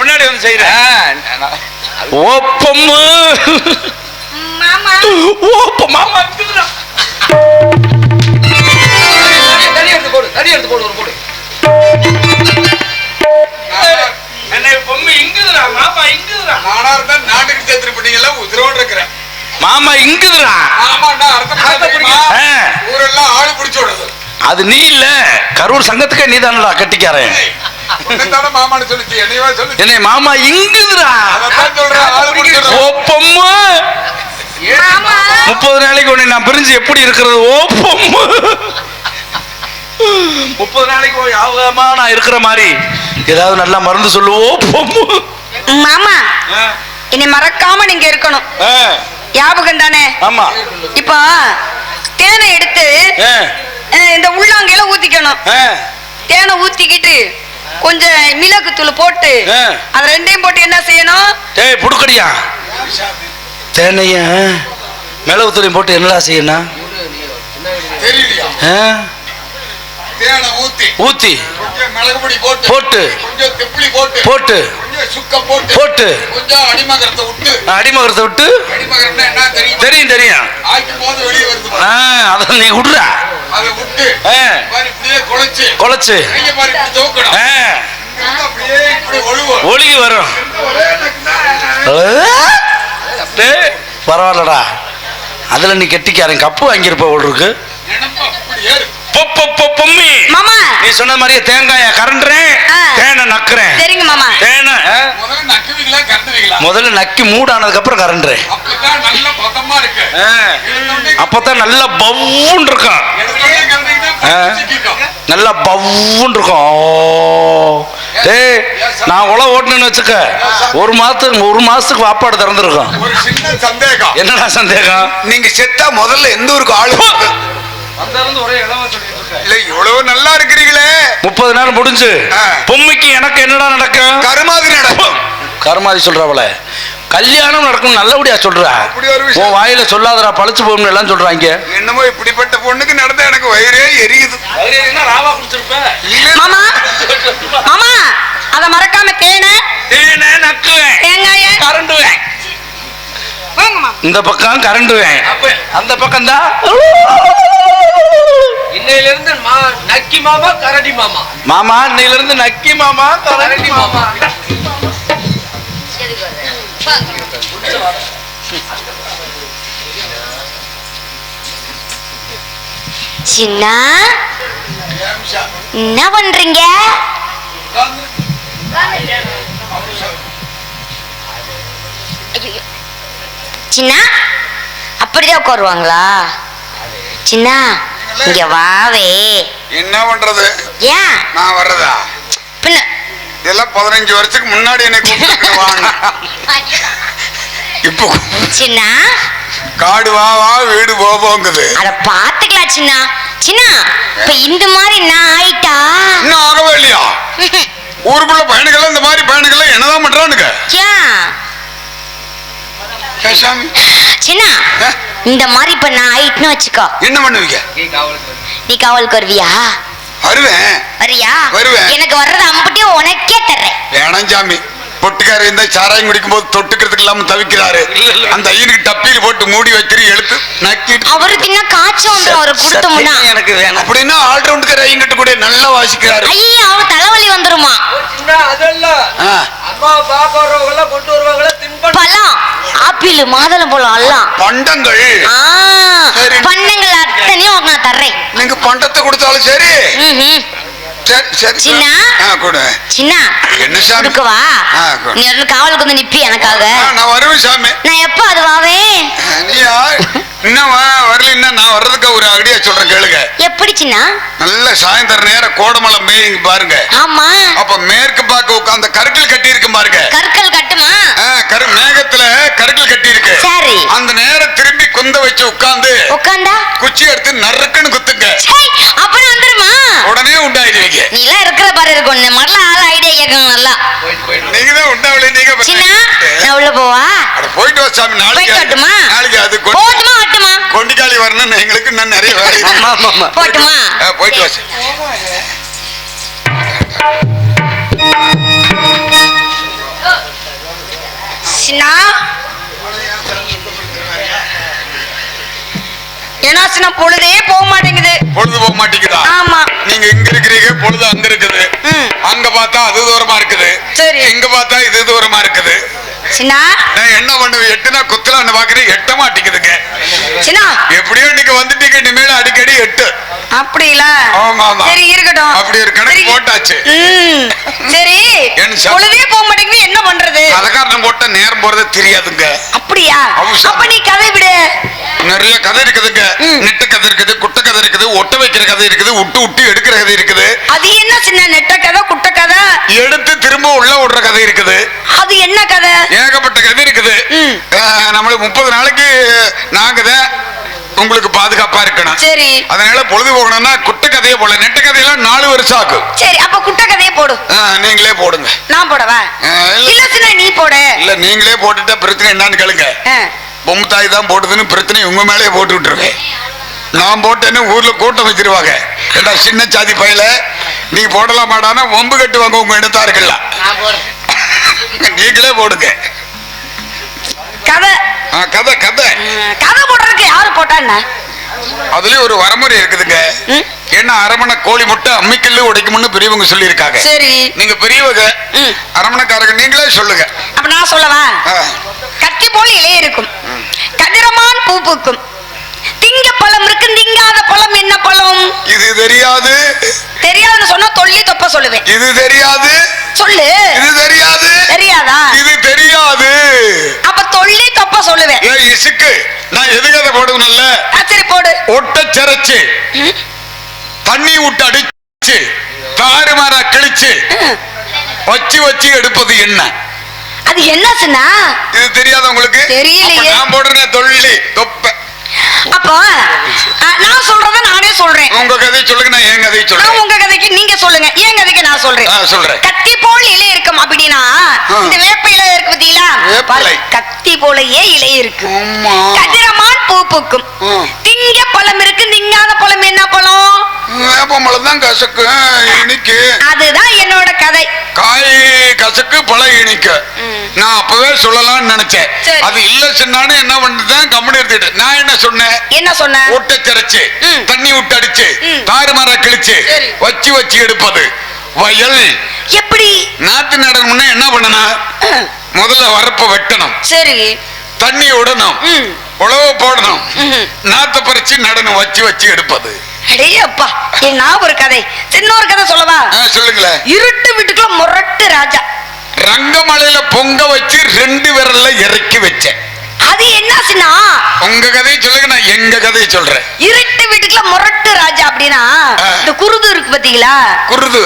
பின்னாடி வந்து செய்யறேன். ஓப்பம்மு மாமா மாமா மாமா இங்குதுடா. ஊரெல்லாம் ஆளு பிடிச்சு விடுறது. அது நீ இல்ல, கரூர் சங்கத்துக்கே நீ தானடா கட்டிக்காரன். மாமான்னு சொல்லிச்சு, என்னையவா சொல்லிச்சு. என்னை மாமா இங்குதுடா. அதான் சொல்றேன், ஆளு பிடிச்சு ஓப்பம்மு 30 நாளைக்கு உன்னை நான் பிரிஞ்சு எப்படி இருக்கிறது? ஓப்பம்மு 30 நாளைக்கு யாவகமா நான் இருக்கிற மாதிரி ஏதாவது நல்லா மருந்து சொல்லுவோம். மாமா, என்னை மறக்காம நீங்க இருக்கணும். ஞாபகம் தானே? ஆமா. இப்ப தேனை எடுத்து இந்த உள்ளாங்கையில ஊத்திக்கணும். தேனை ஊத்திக்கிட்டு கொஞ்சம் மிளகு தூள் போட்டு அது ரெண்டையும் போட்டு என்ன செய்யணும்? டேய் புடுக்கடியா, தேனைய மிளகு தூளையும் போட்டு என்னடா செய்யணும்? தெரியலையா? தேனை ஊத்தி ஊத்தி கொஞ்சம் மிளகு பொடி போட்டு போட்டு கொஞ்சம் திப்பிலி போட்டு போட்டு கொஞ்சம் சுக்க போட்டு போட்டு கொஞ்சம் அடிமகரத்தை விட்டு. அடிமகரத்தை விட்டு அடிமகரம்னா என்ன தெரியும்? தெரியும் தெரியும். ஆய்க்கும் போது வெளியே வருது. அதை நீ விடுறா. அதை விட்டு மாதிரி இப்படியே குழைச்சு குழைச்சு கைய மாதிரி இப்படி தூக்கணும். அப்படியே இப்படி ஒழுகி வரும். பரவாயில்லடா, அதுல நீ கெட்டிக்காரன் கப்பு வாங்கியிருப்ப இருக்கு. பொம்மி மாமா, நீ சொன்ன மாதிரியே தேங்காய கரண்டுறேன், தேனை நக்குறேன். சரிங்க மாமா. தேனை முதல்ல நக்கி மூடானதுக்கு அப்புறம் கரண்டுறேன். அப்பதான் நல்ல பவ்வுன்னு இருக்கும். நல்லா பவ்வுன்னு இருக்கும். டேய், நான் உழவு ஓட்டணும்னு வச்சுக்க, ஒரு மாசத்துக்கு வாப்பாடு திறந்துருக்கும். ஒரு சின்ன சந்தேகம். என்னடா சந்தேகம்? நீங்க செத்தா முதல்ல எந்த ஊருக்கு ஆளு? இல்ல, இவ்வளவு நல்லா இருக்கிறீங்களே. 30 நாள் முடிஞ்சு பொம்மைக்கு எனக்கு என்னடா நடக்கும்? கருமாதி நடக்கும். கருமாதி சொல்றவள கல்யாணம் நடக்கும் நல்லபடியா சொல்றா. உன் வாயில சொல்லாதடா, பழிச்சு போகணும் எல்லாம் சொல்றாங்க. என்னமோ இப்படிப்பட்ட பொண்ணுக்கு நடந்தா எனக்கு வயிறே எரியுது. மாமா மாமா, அத மறக்காம தேனை நக்குவேன், தேங்காய கரண்டுவேன். இந்த பக்கம் கரண்டுவேன், அந்த பக்கம் தான். இன்னையில இருந்து நக்கி மாமா கரடி மாமா. மாமா இன்னையில இருந்து நக்கி மாமா கரடி மாமா. சின்ன என்ன பண்றீங்க? சின்ன அப்படிதான் உட்காருவாங்களா? சின்ன இங்க வாவே. என்ன பண்றது? ஏன் நான் வர்றதா? பின்ன இதெல்லாம் 15 வருஷத்துக்கு முன்னாடி என்னை கூப்பிட்டு இப்போ சின்ன காடு வா வா வீடு போகுது. அத பாத்துக்கலாம் சின்ன. சின்ன இப்ப இந்த மாதிரி நான் ஆயிட்டா இன்னும் ஆகவே இல்லையா? ஊருக்குள்ள பயணிகள் இந்த மாதிரி பயணிகள் என்னதான் பண்றானுங்க? சின்ன இந்த மாதிரி இப்ப நான் ஆயிட்டுன்னு வச்சுக்கோ, என்ன பண்ணுவீங்க? நீ காவலுக்கு வருவியா? வருவேன். வரியா? வருவேன். எனக்கு வர்றது அம்பட்டியும் உனக்கே தர்றேன். வேணாம் சாமி, பொட்டுக்கார இருந்தா சாராயம் குடிக்கும் போது தொட்டுக்கிறதுக்கு இல்லாம தவிக்கிறாரு. அந்த ஐயனுக்கு டப்பியில் போட்டு மூடி வச்சிரு எழுத்து நக்கிட்டு அவருக்கு என்ன காய்ச்சல் வந்துரும் அவரை கொடுத்தோம்னா. எனக்கு வேணாம். அப்படின்னா ஆல்ரவுண்டுக்கார ஐயங்கிட்ட கூட நல்லா வாசிக்கிறாரு. ஐயே அவரு தலைவலி வந்துருமா. பழம் ஆப்பிள் மாதுளம் பழம் எல்லாம் பண்டங்கள் பண்டங்கள் அத்தனையும் நான் தர்றேன். நீங்க பண்டத்தை கொடுத்தாலும் சரி. சரி சரி சின்ன கொடு. சின்ன என்ன சாமி கொடுக்கவா? நீ காவலுக்கு வந்து நிப்பி எனக்காக. நான் வருவேன் சாமி. நான் எப்ப அது வாவே? நீயா இன்னும் வரல. நான் வர்றதுக்கு ஒரு ஐடியா சொல்றேன் கேளுங்க. எப்படி சின்ன? நல்ல சாயந்தரம் நேரம் கோடமலை மேய்ங்க பாருங்க. ஆமா. அப்ப மேற்கு பார்க்க உட்கார்ந்த கற்கள் கட்டி இருக்கு பாருங்க. கற்கள் கட்டுமா? மேகத்துல கற்கள் கட்டி இருக்கு. சரி. அந்த நேரம் திரும்பி குந்த வச்சு உட்கார்ந்தா குச்சி எடுத்து நறுக்குன்னு குத்துங்க. அப்புறம் வந்துருமா? உடனே உண்டாயிருவீங்க. நீ எல்லாம் இருக்கிற பாரு இருக்கும். முதல்ல ஆள் ஐடியா கேட்கணும் நல்லா. நீங்க தான் உண்டாவல. நீங்க சின்ன நான் உள்ள போவா? போயிட்டு வா சாமி. நாளைக்கு வரட்டுமா? நாளைக்கு அது போட்டுமா வரட்டுமா? கொண்டிக்காளி வரணும். எங்களுக்கு இன்னும் நிறைய வேலை இருக்கு. போட்டுமா? போயிட்டு வா. சின்னா ஏன்னா சின்ன பொழுதே போக மாட்டேங்குது. பொழுது போக மாட்டேங்குதா? ஆமா. நீங்க இங்க இருக்கிறீங்க, பொழுது அங்க இருக்குது. அங்க பார்த்தா அது தூரமா இருக்குது. சரி. இங்க பார்த்தா இது தூரமா இருக்குது. சின்னா நான் என்ன பண்ணுவேன்? எட்டுனா குத்தலான்னு பாக்குறேன், எட்ட மாட்டேங்குதுங்க. சின்னா எப்படியோ நீங்க வந்துட்டீங்க, இனிமேல அடிக்கடி எட்டு. அப்படிங்களா? சரி இருக்கட்டும். அப்படி ஒரு கணக்கு போட்டாச்சு. சரி பொழுதே போக மாட்டேங்குது, என்ன பண்றது? கதைக்காரன் போட்ட நேரம் போறது தெரியாதுங்க. அப்படியா? அப்ப நீ கதை விடு. நிறைய கதை இருக்குதுங்க. நெட்ட கதை இருக்குது, குட்டை கதை இருக்குது, ஒட்ட வைக்கிற கதை இருக்குது, விட்டு விட்டு எடுக்கிற கதை இருக்குது. அது என்ன சின்ன? நெட்ட கதை குட்டை கதை எடுத்து திரும்ப உள்ள விடுற கதை இருக்குது. அது என்ன கதை? ஏகப்பட்ட கதை இருக்குது. நம்மளுக்கு 30 நாளைக்கு நாங்க உங்களுக்கு பாதுகாப்பா இருக்கணும். சரி. அதனால பொழுது போகணும்னா குட்டை கதையை போல. நெட்ட கதையெல்லாம் 4 வருஷம் ஆகும். சரி அப்ப குட்டை கதையை போடு. நீங்களே போடுங்க. நான் போடவா? இல்ல சின்ன நீ போடு. இல்ல நீங்களே போட்டுட்டா பிரச்சனை என்னன்னு கேளுங்க. பொம்மை தாய் தான் போட்டுதுன்னு பிரச்சனை உங்க மேலேயே போட்டு விட்டுருவேன். நான் போட்டேன்னு ஊர்ல கூட்டம் வச்சிருவாங்க. ஏண்டா சின்ன சாதி பையில நீ போடலாம் மாட்டானா வம்பு கட்டுவாங்க உங்க இடத்தாருக்கல்ல. நீங்களே போடுங்க. கதை கதை கதை கதை போடுறதுக்கு யாரு போட்டா என்ன? அதுலயும் ஒரு வரமுறை இருக்குதுங்க. என்ன அரமணை கோழி முட்டை அம்மிக்கல்லு உடைக்கும்னு பெரியவங்க சொல்லி இருக்காங்க. சரி. நீங்க பெரியவங்க, அரமணைக்காரங்க, நீங்களே சொல்லுங்க. அப்ப நான் சொல்லவா? கத்தி போல இலையே இருக்கும், கதிரமான் பூ பூக்கும், திங்க பழம் இருக்கு, திங்காத பழம் என்ன பழம்? இது தெரியாது. தெரியாதுன்னு சொன்னா தொல்லி தொப்ப சொல்லுவேன். இது தெரியாது சொல்லு. இது தெரியாது. தெரியாதா? இது தெரியாது. அப்ப தொல்லி தொப்ப சொல்லுவேன். இசுக்கு நான் எதுக்காக போடுவேன்ல? சரி போடு. ஒட்ட சரைச்சு தண்ணி விட்டு அடிச்சு தாறுமாறா கிழிச்சு வச்சு வச்சு எடுப்பது என்ன? அது என்ன சின்னா? இது தெரியாத உங்களுக்கு? தெரியலையே. நான் போடுறேன் தொல்லி தொப்ப. அப்போ நான் சொல்றத நானே சொல்றேன். உங்க கதையை சொல்லுங்க, நான் என் கதையை சொல்றேன். உங்க கதைக்கு நீங்க சொல்லுங்க, என் கதைக்கு நான் சொல்றேன். சொல்றேன். கத்தி போல் இலை இருக்கும் அப்படின்னா இந்த வேப்ப இலை இருக்கு பாத்தீங்களா? கத்தி போலயே இலை இருக்கு. கதிரமான் பூ பூக்கும், திங்க பழம் இருக்கு, திங்காத பழம் என்ன பழம்? வேப்பம்பழம் தான் கசக்கு இனிக்கு. அதுதான் என்னோட கதை. காய் கசக்கு பழம் இனிக்கு. நான் அப்பவே சொல்லலாம்னு நினைச்சேன். அது இல்ல சொன்னானு என்ன பண்ணிட்டேன், கம்பெனி எடுத்துட்டு. நான் என்ன சொன்னேன்? என்ன சொன்ன? ஒட்ட சரைச்சு தண்ணி விட்டு அடிச்சு தாறுமாறா கிழிச்சு வச்சு வச்சு எடுப்பது வயல். எப்படி? நாத்து நடணும்னா என்ன பண்ணணும்? முதல்ல வரப்ப வெட்டணும். சரி. தண்ணி விடணும், உழவு போடணும், நாத்த பறிச்சு நடணும், வச்சு வச்சு எடுப்பது. அப்பா நான் ஒரு கதை, இன்னொரு கதை சொல்லவா? சொல்லுங்களேன். இருட்டு வீட்டுக்குள்ள முரட்டு ராஜா. ரங்கமலையில பொங்க வச்சு 2 விரல்ல இறக்கி வச்சேன். அது என்ன சின்னா? உங்க கதையை சொல்லுங்க, நான் எங்க கதையை சொல்றேன். இருட்டு வீட்டுக்குள்ள முரட்டு ராஜா அப்படின்னா இந்த குருது இருக்கு பாத்தீங்களா? குருது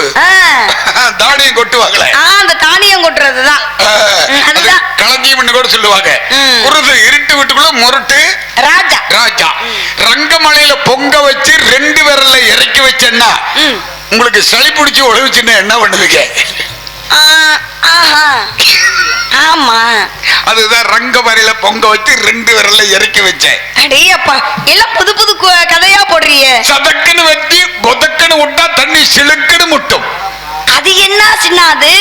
தானியம் கொட்டுவாங்களே, அந்த தானியம் கொட்டுறதுதான். அதுதான் களஞ்சியம் கூட சொல்லுவாங்க. குருது இருட்டு வீட்டுக்குள்ள முரட்டு ராஜா. ராஜா ரங்கமலையில பொங்க வச்சு 2 விரல்ல இறக்கி வச்சேன்னா உங்களுக்கு சளி பிடிச்சி உழவுச்சுன்னா என்ன பண்ணுவீங்க? ஆமா, அதுதான் ரங்கமலையில பொங்க வச்சு 2 விரல்ல இறக்கி வச்சேன். அடேயப்பா எல்லாம் புது புது கதையா போடுறீங்க. சதக்குன்னு வெட்டி பொதக்குன்னு விட்டா தண்ணி சிலுக்குன்னு முட்டும். அது என்ன சின்ன? அது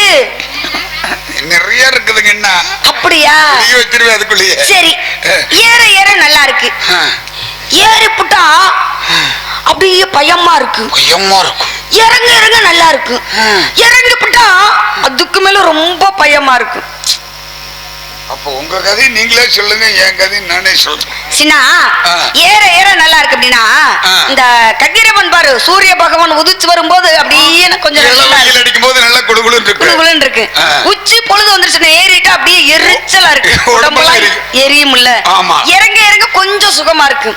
நிறைய இருக்குதுங்க. என்ன அப்படியா? வச்சிருவேன் அதுக்குள்ளேயே. சரி, ஏற ஏற நல்லா இருக்கு. ஏறி புட்டா அப்படியே பயமா இருக்கு. பயமா இருக்கும். இறங்க இறங்க நல்லா இருக்கு. இறங்கி புட்டா அதுக்கு மேல ரொம்ப பயமா இருக்கு. அப்ப உங்க கதை நீங்களே சொல்லுங்க, என் கதை நானே சொல்றேன். சின்னா, ஏற ஏற நல்லா இருக்கு அப்படின்னா இந்த கதிரவன் பாரு, சூரிய பகவான் உதிச்சு வரும்போது அப்படியே கொஞ்சம் அடிக்கும் போது நல்லா குடுகுளுன்னு இருக்கு. உச்சி பொழுது வந்துருச்சுன்னா ஏறிட்டு அப்படியே எரிச்சலா இருக்கு. உடம்பெல்லாம் எரியும் இல்ல. இறங்க இறங்க கொஞ்சம் சுகமா இருக்கு.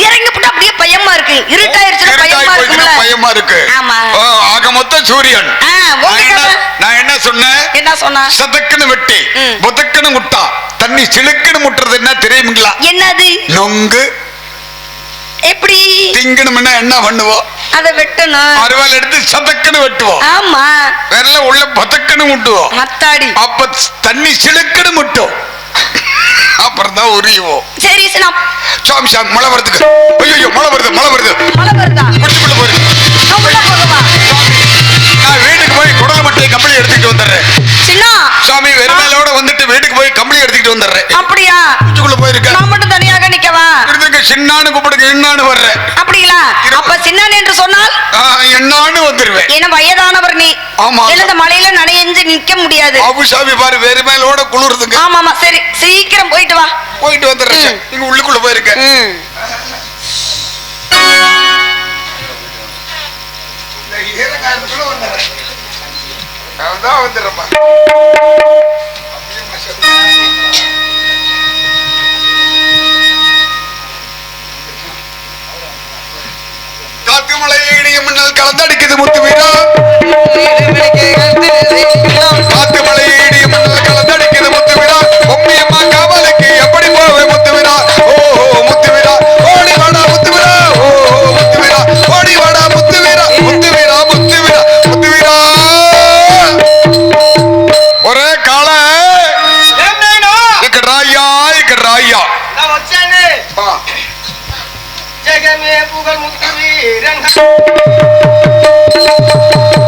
இறங்கி போட்டு அப்படியே பயமா இருக்கு. இருட்டாயிருச்சுன்னா பயமா இருக்கு. ஆமா. ஆக மொத்தம் சூரியன். நான் என்ன சொன்னேன்? என்ன சொன்னா? சதக்குன்னு வெட்டி புதக்குன்னு முட்டா தண்ணி சிலுக்குன்னு முட்டுறது என்ன தெரியுங்களா? என்னது? நொங்கு. எப்படி திங்கணும்னா என்ன பண்ணுவோம்? அதை வெட்டணும். அறுவாள் எடுத்து சதக்குன்னு வெட்டுவோம். ஆமா. விரல உள்ள பதக்குன்னு முட்டுவோம். மத்தாடி. அப்ப தண்ணி சிலுக்குன்னு முட்டும். அப்புறம் தான் உரியுவோம். சரி சினா. சாமி சாமி மழை வருதுக்கு. ஐயோ மழை வருது மழை வருது. மழை வருதா? குடிச்சுக்குள்ள போயிரு. நான் வீட்டுக்கு போய் குடல் மட்டை கம்பளி எடுத்துட்டு வந்துடுறேன். சின்னா சாமி வெறுமையிலோட வந்துட்டு வீட்டுக்கு போய் கம்பளி எடுத்துட்டு வந்துடுறேன். அப்படியா? குடிச்சுக்குள்ள போயிருக்க. நான் மட்டும் தனியாக நிக்கவா? இருந்துங்க சின்னான்னு கூப்பிடுங்க. என்னான்னு வர்றேன். அப்படிங்களா? அப்ப சின்னான் என்று சொன்னால் என்னான்னு வந்துருவேன். என்ன வயதானவர் நீ. ஆமா. இந்த மலையில நனைஞ்சு நிக்க முடியாது. அபு சாமி பாரு வெறுமையிலோட குளிருதுங்க. ஆமா ஆமா. சரி சீக்கிரம் போயிட்டு வா. போயிட்டு வந்துடுறேன். நீங்க உள்ளுக்குள்ள போயிருக்க. அதான் வந்துடுறப்பா. காத்துமலை இடிய மின்னல் கலந்தடிக்குது முத்து வீரா. காத்துமலை இடிய மின்னல் கலந்தடிக்குது முத்து வீரா. பொம்மியம்மா காவலுக்கு எப்படி போவே முத்து வீரா. ஓ முத்து வீரா ஓடி வாடா முத்து வீரா. ஓ முத்து வீரா ஓடி வாடா முத்து வீரா. முத்து வீரா முத்து வீரா முத்து வீரா. ஒரே கால ఇక్కడ రాయ్యా நான் వచ్చాను. ஜெகமே புகழ் முத்து வீரன்.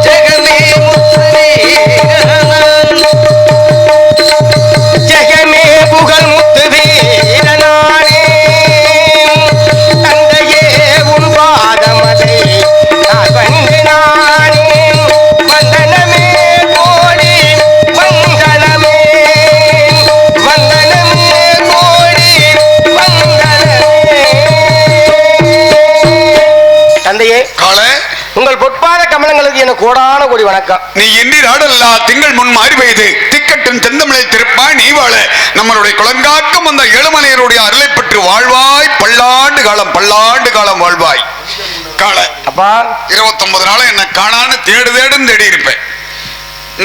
ஜெகமே முத்து வீரன். ஜெகமே புகழ் முத்து வீரனானே. தந்தையே உன் பாதமதை நான் கண்டு நானே. வந்தனமே கோடி மங்களமே. வந்தனமே கோடி மங்களமே. தந்தையே கால உங்கள் பொற்பாத கமலங்களுக்கு எனக்கு கோடான கோடி வணக்கம். நீ எண்ணி நாடல்லா திங்கள் முன் மாறி பெய்து திக்கட்டும் தெந்தமிழை திருப்பாய் நீ வாழ நம்மளுடைய குளங்காக்கும் அந்த ஏழுமலையருடைய அருளை பெற்று வாழ்வாய். பல்லாண்டு காலம் வாழ்வாய். கால அப்பா 29 நாள் என்ன காணான்னு தேடுன்னு தேடி இருப்பேன்.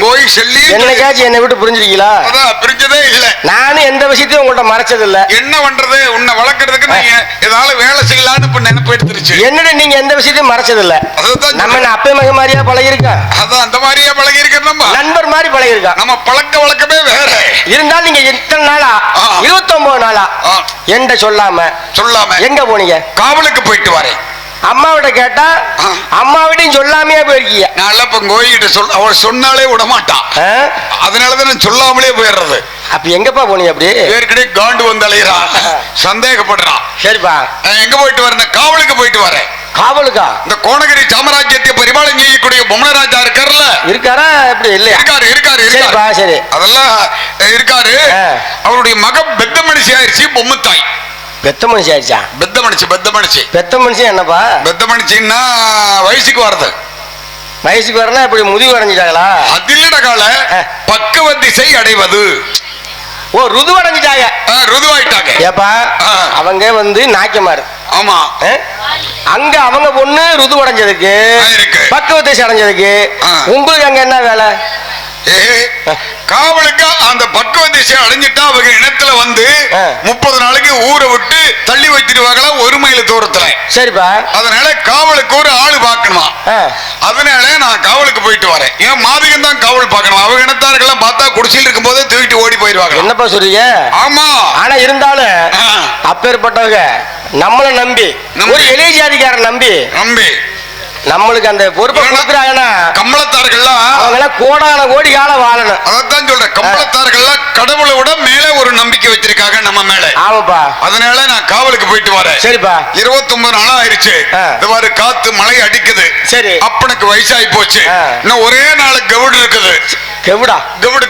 கோய் செல்லி என்னைக்காச்சும் என்னை விட்டு புரிஞ்சிருக்கீங்களா? அதான் பிரிஞ்சதே இல்ல. நானும் எந்த விஷயத்தையும் உங்கள்கிட்ட மறைச்சது இல்ல. என்ன பண்றது? உன்னை வளர்க்கறதுக்கு நீங்க ஏதாவது வேலை செய்யலான்னு இப்ப நினைப்பு எடுத்துருச்சு. என்னோட நீங்க எந்த விஷயத்தையும் மறைச்சது இல்ல. நம்ம அப்பே மக மாதிரியா பழகிருக்கா? அதான் அந்த மாதிரியா பழகி இருக்க. நண்பர் மாதிரி பழகிருக்கா. நம்ம பழக்க வழக்கமே வேற. இருந்தாலும் நீங்க இத்தனை நாளா 29 நாளா என்கிட்ட சொல்லாம எங்க போனீங்க? காவலுக்கு போயிட்டு வரேன். அம்மாவிட்ட கேட்டா அம்மாவிட்டையும் சொல்லாமையே போயிருக்கீங்க. நான் இப்ப கோயிட்ட சொல்ல அவள் சொன்னாலே விட மாட்டான். அதனாலதான் நான் சொல்லாமலே போயிடுறது. அப்ப எங்கப்பா போனீங்க? அப்படி ஏற்கனவே காண்டு வந்து அலையிறான், சந்தேகப்படுறான். சரிப்பா. எங்க போயிட்டு வரேன்? காவலுக்கு போயிட்டு வரேன். காவலுக்கா? இந்த கோணகிரி சாம்ராஜ்யத்தை பரிபாலம் செய்யக்கூடிய பொம்மனராஜா இருக்காருல்ல. இருக்காரா? எப்படி இல்லையா? இருக்காரு. சரி அதெல்லாம் இருக்காரு. அவருடைய மக பெத்த மனுஷி ஆயிடுச்சு. பொம்முத்தாய் பெத்த மனுஷி ஆயிடுச்சா? பெத்த மனுஷி. பெத்த மனுஷி என்னப்பா? பெத்த மனுஷின்னா வயசுக்கு வரது. வயசுக்கு வரனா இப்படி முதிவு அடைஞ்சிட்டாங்களா? அதில்லட கால பக்குவ திசை அடைவது. ஓ ருதுவடைஞ்சிட்டாங்க. ருதுவாயிட்டாங்க. ஏப்பா அவங்க நாய்க்கமாரு. ஆமா. அங்க அவங்க பொண்ணு ருதுவடைஞ்சதுக்கு பக்குவ திசை அடைஞ்சதுக்கு உங்களுக்கு அங்க என்ன வேலை? காவலுக்கு அந்த பக்குவ திசை அடைஞ்சிட்டா அவங்க இனத்துல 30 நாளைக்கு ஊரை விட்டு தள்ளி வைத்திருவாங்களா 1 மைல் தூரத்துல. சரிப்பா. அதனால காவலுக்கு ஒரு ஆளு பார்க்கணுமா. அதனால நான் காவலுக்கு போயிட்டு வரேன். ஏன் மாதிகம் தான் காவல் பார்க்கணும். அவங்க இனத்தார்கள்லாம் பார்த்தா குடிசையில் இருக்கும் போதே தூக்கிட்டு ஓடி போயிருவாங்க. என்னப்பா சொல்றீங்க? ஆமா. ஆனா இருந்தாலும் அப்பேற்பட்டவங்க நம்மள நம்பி ஒரு எளிய ஜாதிக்காரன் நம்பி நம்மளுக்கு அந்த பொறுப்பை கொடுக்குறாங்கன்னா கம்பளத்தார்கள்லாம் அவங்க எல்லாம் கோடான கோடி காலம் வாழணும். அதான் சொல்றேன், கம்பளத்தார்கள்லாம் கடவுளை விட மேல ஒரு நம்பிக்கை வச்சிருக்காங்க நம்ம மேல. ஆமாப்பா. அதனால நான் காவலுக்கு போயிட்டு வரேன். சரிப்பா. 29 நாளா ஆயிருச்சு. இந்த மாதிரி காத்து மழை அடிக்குது. சரி. அப்பனுக்கு வயசாகி போச்சு. இன்னும் ஒரே நாள் கவுடு இருக்குது. கவுடா?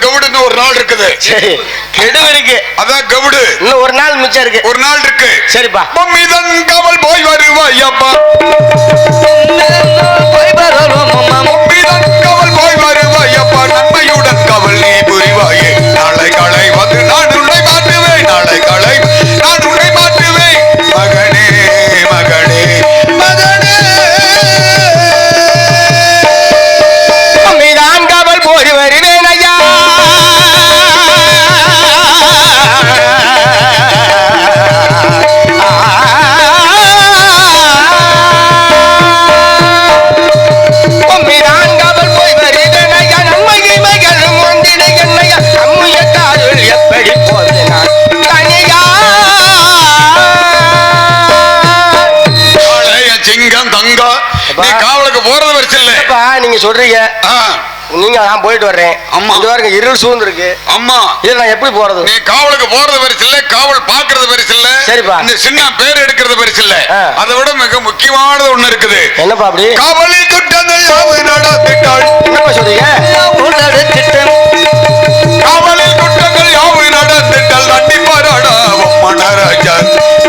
கவுடுன்னு ஒரு நாள் இருக்குது. சரி. கெடு இருக்கு. அதான் கவுடு. இன்னும் ஒரு நாள் மிச்சம் இருக்கு. ஒரு நாள் இருக்கு. சரிப்பா. மம்மிதன் காவல் போய் வருவாயப்பா. மம்மிதன் காவல் போய் வருவாயப்பா. நன்மையுடன் காவல் நீ புரிவாயே. நாளை காலை வந்து நான் உன்னை மாற்றுவேன். நாளை காலை நான் உன்னை மாற்றுவேன். மகனே மகனே மகனே. மம்மிதான் காவல் போய் வருவேன் ஐயா. நீ காவலுக்கு போறது வரிசை இல்ல. நீங்க சொல்றீங்க, நீங்க நான் போயிட்டு வர்றேன். அம்மா இது பாருங்க, இருள் சூழ்ந்து இருக்கு. அம்மா இதுல நான் எப்படி போறது? நீ காவலுக்கு போறது வரிசை இல்ல, காவல் பாக்குறது வரிசை இல்ல. சரிப்பா. இந்த சின்ன பேர் எடுக்கிறது வரிசை இல்ல. அதை விட மிக முக்கியமானது ஒண்ணு இருக்குது. என்னப்பா அப்படி? காவலில் குற்றங்கள் யாவும் நடத்திட்டாள். என்னப்பா சொல்றீங்க? காவலில் குற்றங்கள் யாவும் நடத்திட்டாள். நண்டிப்பாராடா மனராஜா.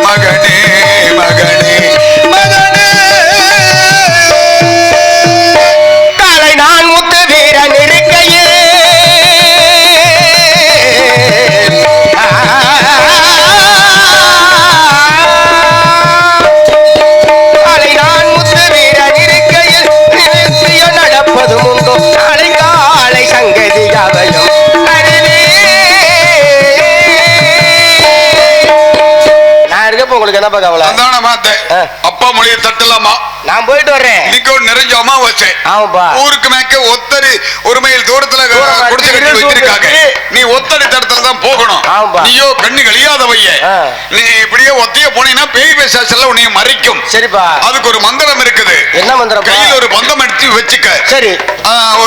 மகனே மகனே மகனே. காலை நான் முத்து வீரன் இருக்கையே. காலை நான் முத்து வீரன் இருக்கையில் நிறுத்திய நடப்பதும் உண்டோ. நாளை காலை சங்கதியாவையும் நான் இருக்கப்ப உங்களுக்கு என்னப்பா கவலை? அதான மாத்தேன். அப்பா மொழியை தட்டலாமா? நான் போயிட்டு வர்றேன். இன்னைக்கு ஒரு நிறைஞ்ச அமாவாசை. ஆமாப்பா. ஊருக்கு மேக்க ஒத்தடி ஒரு மைல் தூரத்துல குடிசை கட்டி வச்சிருக்காங்க. நீ ஒத்தடி தடத்துல தான் போகணும். நீயோ கண்ணு கழியாதவைய. நீ இப்படியே ஒத்தைய போனீங்கன்னா பேய் பேசாச்செல்லாம் உன்னைய மறைக்கும். சரிப்பா. அதுக்கு ஒரு மந்திரம் இருக்குது. என்ன மந்திரம்? கையில் ஒரு பந்தம் எடுத்து வச்சுக்க. சரி.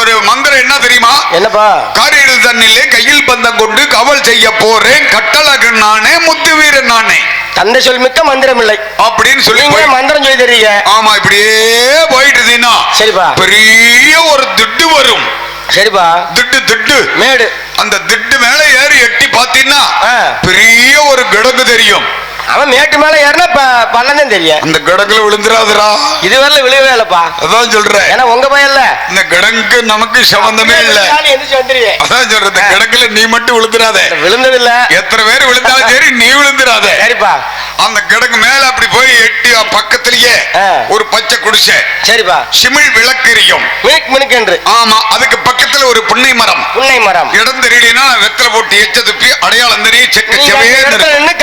ஒரு மந்திரம் என்ன தெரியுமா? என்னப்பா? காரியில் தண்ணிலே கையில் பந்தம் கொண்டு காவல் செய்ய போறேன். கட்டழகன் நானே, முத்து வீரன் நானே. தந்தை சொல் மிக்க மந்திரம் இல்லை அப்படின்னு சொல்லி மந்திரம் சொல்லி தெரியுங்க. ஆமா, இப்படியே போயிட்டு சரிப்பா. பெரிய ஒரு திட்டு வரும். சரிப்பா. திட்டு மேடு. அந்த திட்டு மேல ஏறி எட்டி பாத்தீங்கன்னா பெரிய ஒரு கிடங்கு தெரியும். அவன் மேட்டு மேல ஏறினா பள்ளம் தெரியும். அந்த கிடங்குல விழுந்துராதுரா. இதுவரை விழுவே இல்லப்பா. அதான் சொல்றேன். ஏன்னா உங்க பையன் இல்ல. இந்த கிடங்கு நமக்கு சம்பந்தமே இல்ல. அதான் சொல்றது, கிடங்குல நீ மட்டும் விழுந்துராத. விழுந்ததில்ல. எத்தனை பேர் விழுந்தாலும் சரி, நீ விழுந்துராத. சரிப்பா. அந்த கிடங்கு மேல அப்படி போய் எட்டி பக்கத்திலேயே ஒரு பச்சை குடிசை. சரிப்பா. சிமிழ் விளக்கெரியும். ஆமா, அதுக்கு பக்கத்துல ஒரு புன்னை மரம். இடம் தெரியலனா வெத்தலை போட்டு எச்ச துப்பி அடையாளம் தெரிய செக்க செவையே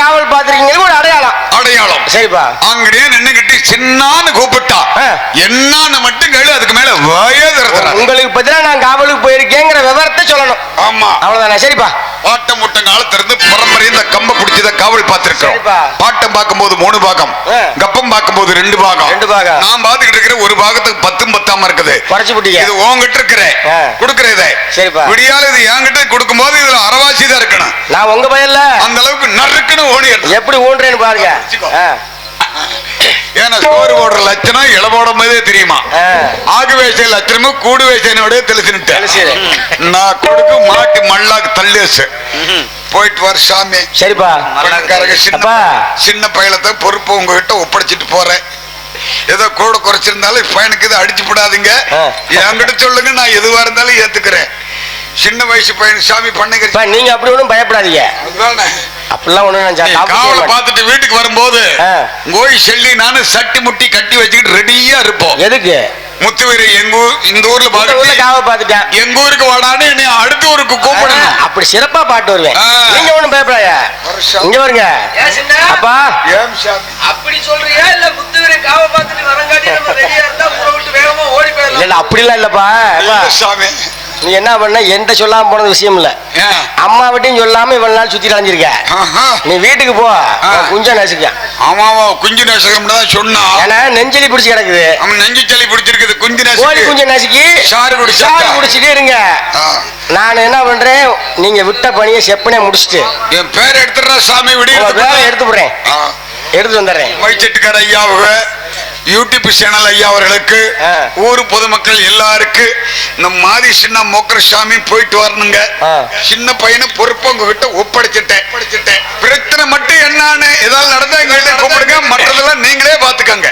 காவல் பாத்திருக்கீங்க. அடையாளம். சரிப்பா. அங்கடியே நின்னுகிட்டு சின்னான்னு கூப்பிட்டா என்னான்னு மட்டும் கேளு. அதுக்கு மேல வாயே திறந்துறாரு. உங்களுக்கு பதிலா நான் காவலுக்கு போயிருக்கேங்கிற விவரத்தை சொல்லணும். ஆமா, அவ்வளவுதானே. சரிப்பா. பாட்டம் முட்ட காலத்திலிருந்து பரம்பரை இந்த கம்ப பிடிச்சத காவல் பார்த்திருக்கோம். பாட்டம் பார்க்கும்போது 3 பாகம், கப்பம் பார்க்கும்போது 2 பாகம். நான் பாத்துக்கிட்டு இருக்கிற ஒரு பாகத்துக்கு 10 பத்தாம இருக்குது. இது உங்ககிட்ட இருக்கிற கொடுக்கிற இதை. சரிப்பா. விடியால இது என்கிட்ட கொடுக்கும் போது இதுல அரவாசி தான் இருக்கணும். நான் உங்க பயல்ல அந்த அளவுக்கு நறுக்குன்னு ஓடி எப்படி ஓடுறேன்னு பாருங்க. ஏன்னா சோறு போடுற லட்சணம் இளவோட போதே தெரியுமா? ஆகு வேசை லட்சணமும் கூடு வேசையோட தெளிச்சுட்டேன். நான் கொடுக்கு மாட்டு மல்லாக்கு தள்ளேசு போயிட்டு வர சாமி. சரிப்பா. சின்ன பயலத்தை பொறுப்பு உங்ககிட்ட ஒப்படைச்சிட்டு போறேன். ஏதோ கூட குறைச்சிருந்தாலும் பையனுக்கு இதை அடிச்சு விடாதீங்க. என்கிட்ட சொல்லுங்க, நான் எதுவா இருந்தாலும் ஏத்துக்கிறேன். சின்ன வயசு பையன் சாமி பண்ணுங்க. நீங்க அப்படி ஒண்ணும் பயப்படாதீங்க. அப்படிலாம் ஒண்ணு காவலை பார்த்துட்டு வீட்டுக்கு வரும்போது கோய் செல்லி நானும் சட்டி முட்டி கட்டி வச்சுக்கிட்டு ரெடியா இருப்போம். எதுக்கு? முத்துவீரை இந்த ஊர்ல பாத்துட்டேன். எங்க ஊருக்கு வாடான்னு என்னை அடுத்த ஊருக்கு கூப்பிடணும். அப்படி சிறப்பா பாட்டு வருவேன். நீங்க ஒண்ணும் பயப்படாத. இங்க வருங்க அப்பா. அப்படி சொல்றியா இல்ல முத்துவீரை காவல் பார்த்துட்டு வரங்காட்டி நம்ம ரெடியா இருந்தா ஊரை விட்டு வேகமா ஓடி போயிடலாம். இல்ல அப்படிலாம் இல்லப்பா சாமி. நீ என்ன பண்ண என்கிட்ட சொல்லாம போனது விஷயம் இல்ல, அம்மா விட்டையும் சொல்லாம இவ்வளவு நாள் சுத்தி அலைஞ்சிருக்க. நீ வீட்டுக்கு போ, குஞ்ச நசுக்க. ஆமாவா, குஞ்சு நசுக்கம் தான் சொன்னா. ஏன்னா நெஞ்சலி பிடிச்சி கிடக்குது. அவன் நெஞ்சு சளி பிடிச்சிருக்குது. குஞ்சு கோழி குஞ்ச நசுக்கி சாறு குடிச்சிட்டே இருங்க. நான் என்ன பண்றேன், நீங்க விட்ட பணியை செப்பனே முடிச்சுட்டு என் பேர் எடுத்துடுற சாமி, விடிய எடுத்து போறேன், எடுத்து வந்துடுறேன். மைச்செட்டுக்கார ஐயாவுக, யூடியூப் சேனல் ஐயா அவர்களுக்கு, ஊர் பொதுமக்கள் எல்லாருக்கு இந்த மாதிரி சின்ன மோக்கரசாமி போயிட்டு வரணுங்க. சின்ன பையனை பொறுப்பு உங்ககிட்ட ஒப்படைச்சிட்டேன். பிரச்சனை மட்டும் என்னன்னு ஏதாவது நடந்தா எங்ககிட்ட கூப்பிடுங்க, மற்றதெல்லாம் நீங்களே பாத்துக்கங்க.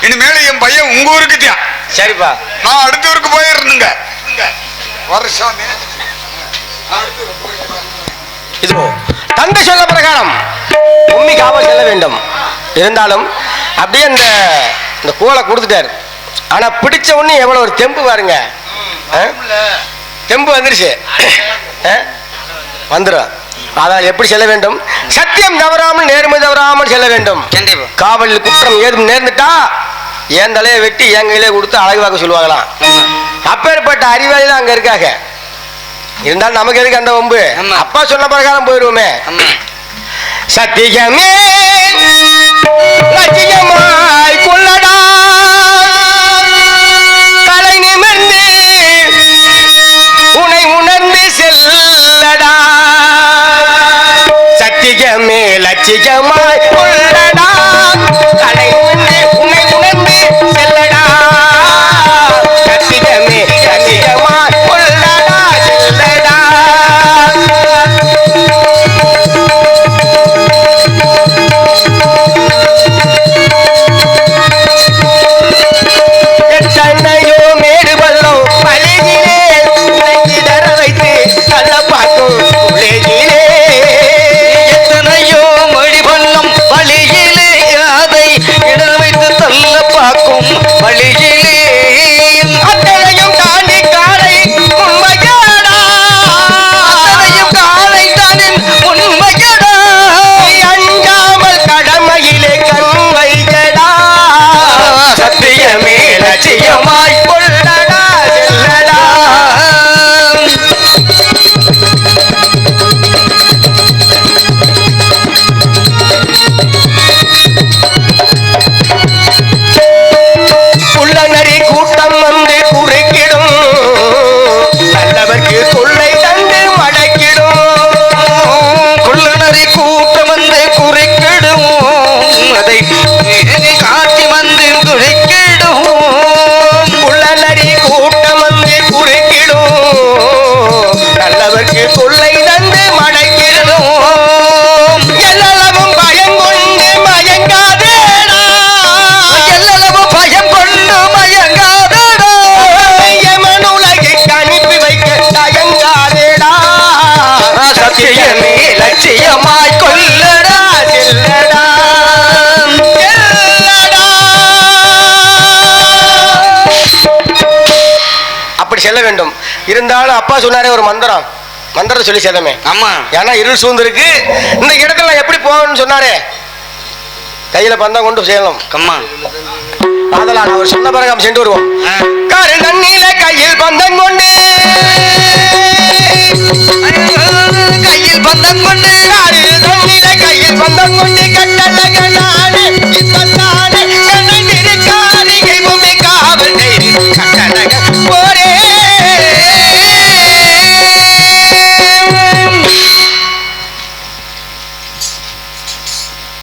இனிமேல என் பையன் உங்க ஊருக்கு தான். சரிப்பா, நான் அடுத்த ஊருக்கு போயிடணுங்க. வருஷம் இது தந்தை சொல்ல பிரகாரம் உம்மி காவல் செல்ல வேண்டும். இருந்தாலும் அப்படியே இந்த கோலை கொடுத்துட்டாரு. ஆனா பிடிச்ச உடனே எவ்வளவு ஒரு தெம்பு பாருங்க, தெம்பு வந்துருச்சு, வந்துடும். அதான் எப்படி செல்ல வேண்டும், சத்தியம் தவறாமல் நேர்மை தவறாமல் செல்ல வேண்டும். காவலில் குற்றம் ஏதும் நேர்ந்துட்டா என் தலையை வெட்டி என் கையிலே கொடுத்து அழகு பார்க்க சொல்லுவாங்களாம். அப்பேற்பட்ட அறிவாளிலாம் அங்க இருக்காங்க. இருந்தாலும் நமக்கு எதுக்கு அந்த வம்பு, அப்பா சொன்ன பிரகாரம் போயிடுவோமே. சத்தியமே லட்சியமாய் கொள்ளடா, தலை நிமிர்ந்து உன்னை உணர்ந்து செல்லடா. சத்தியமே லட்சியமாய் கொள்ளடா, தலை நிமிர்ந்து உன்னை உணர்ந்து செல்லடா. சத்தியமே லட்சியமாய் கொள்ளடா, செல்லடா. எத்தனையோ மேடு பள்ளம் பழகிலே தர வைத்து கள்ள பார்க்கும் உலகிலே. எத்தனையோ மொழி பள்ளம் வழியிலே அதை இட வைத்து தள்ள பார்க்கும் வழியிலே. அத்தனையும் தாண்டி காலை உண்மையாடா, அத்தனையும் காலை தானின் உண்மையடா. அஞ்சாமல் கடமையிலே கண் வைக்கடா. சத்தியமே லட்சியமாய் கொள்ளடா, செல்லடா. உள்ளநரி கூட்டம் வந்து குறுக்கிடும், நல்லவர்க்கு தொல்லை தந்து மடக்கிடும். குள்ளனரை கூட்டம் வந்து குறுக்கிடும், அதை காட்சி வந்து துளைக்கிடும். உள்ளநரி கூட்டம் வந்து குறுக்கிடும், நல்லவர்க்கு தொல்லை தந்து மடக்கிடும். எல்லளவும் பயம் கொண்டு மயங்காதேடா, எல்லளவும் பயம் கொண்டு மயங்காதடா. யமன் உலகிற்கு அனுப்பி வைக்க தயங்காதேடா. சத்தியமே லட்சியமாய் கொள்ளடா, செல்லடா, செல்லடா. அப்படி செல்ல வேண்டும். இருந்தாலும் அப்பா சொன்னாரே ஒரு மந்திரத்தை சொல்லி சேதமே. ஆமா, ஏன்னா இருள் சூழ்ந்திருக்கு, இந்த இடத்துல எப்படி போகணும்னு சொன்னாரே, கையில பந்தம் கொண்டு செய்யணும். கம்மா அதெல்லாம் அவர் சொன்ன பிறகு சென்று வருவோம். காரு தண்ணியில கையில் பந்தம் கொண்டு, கையில் பந்தம் கொண்டு, காரு தண்ணியில கையில் பந்தம் கொண்டு கட்டழகனாலே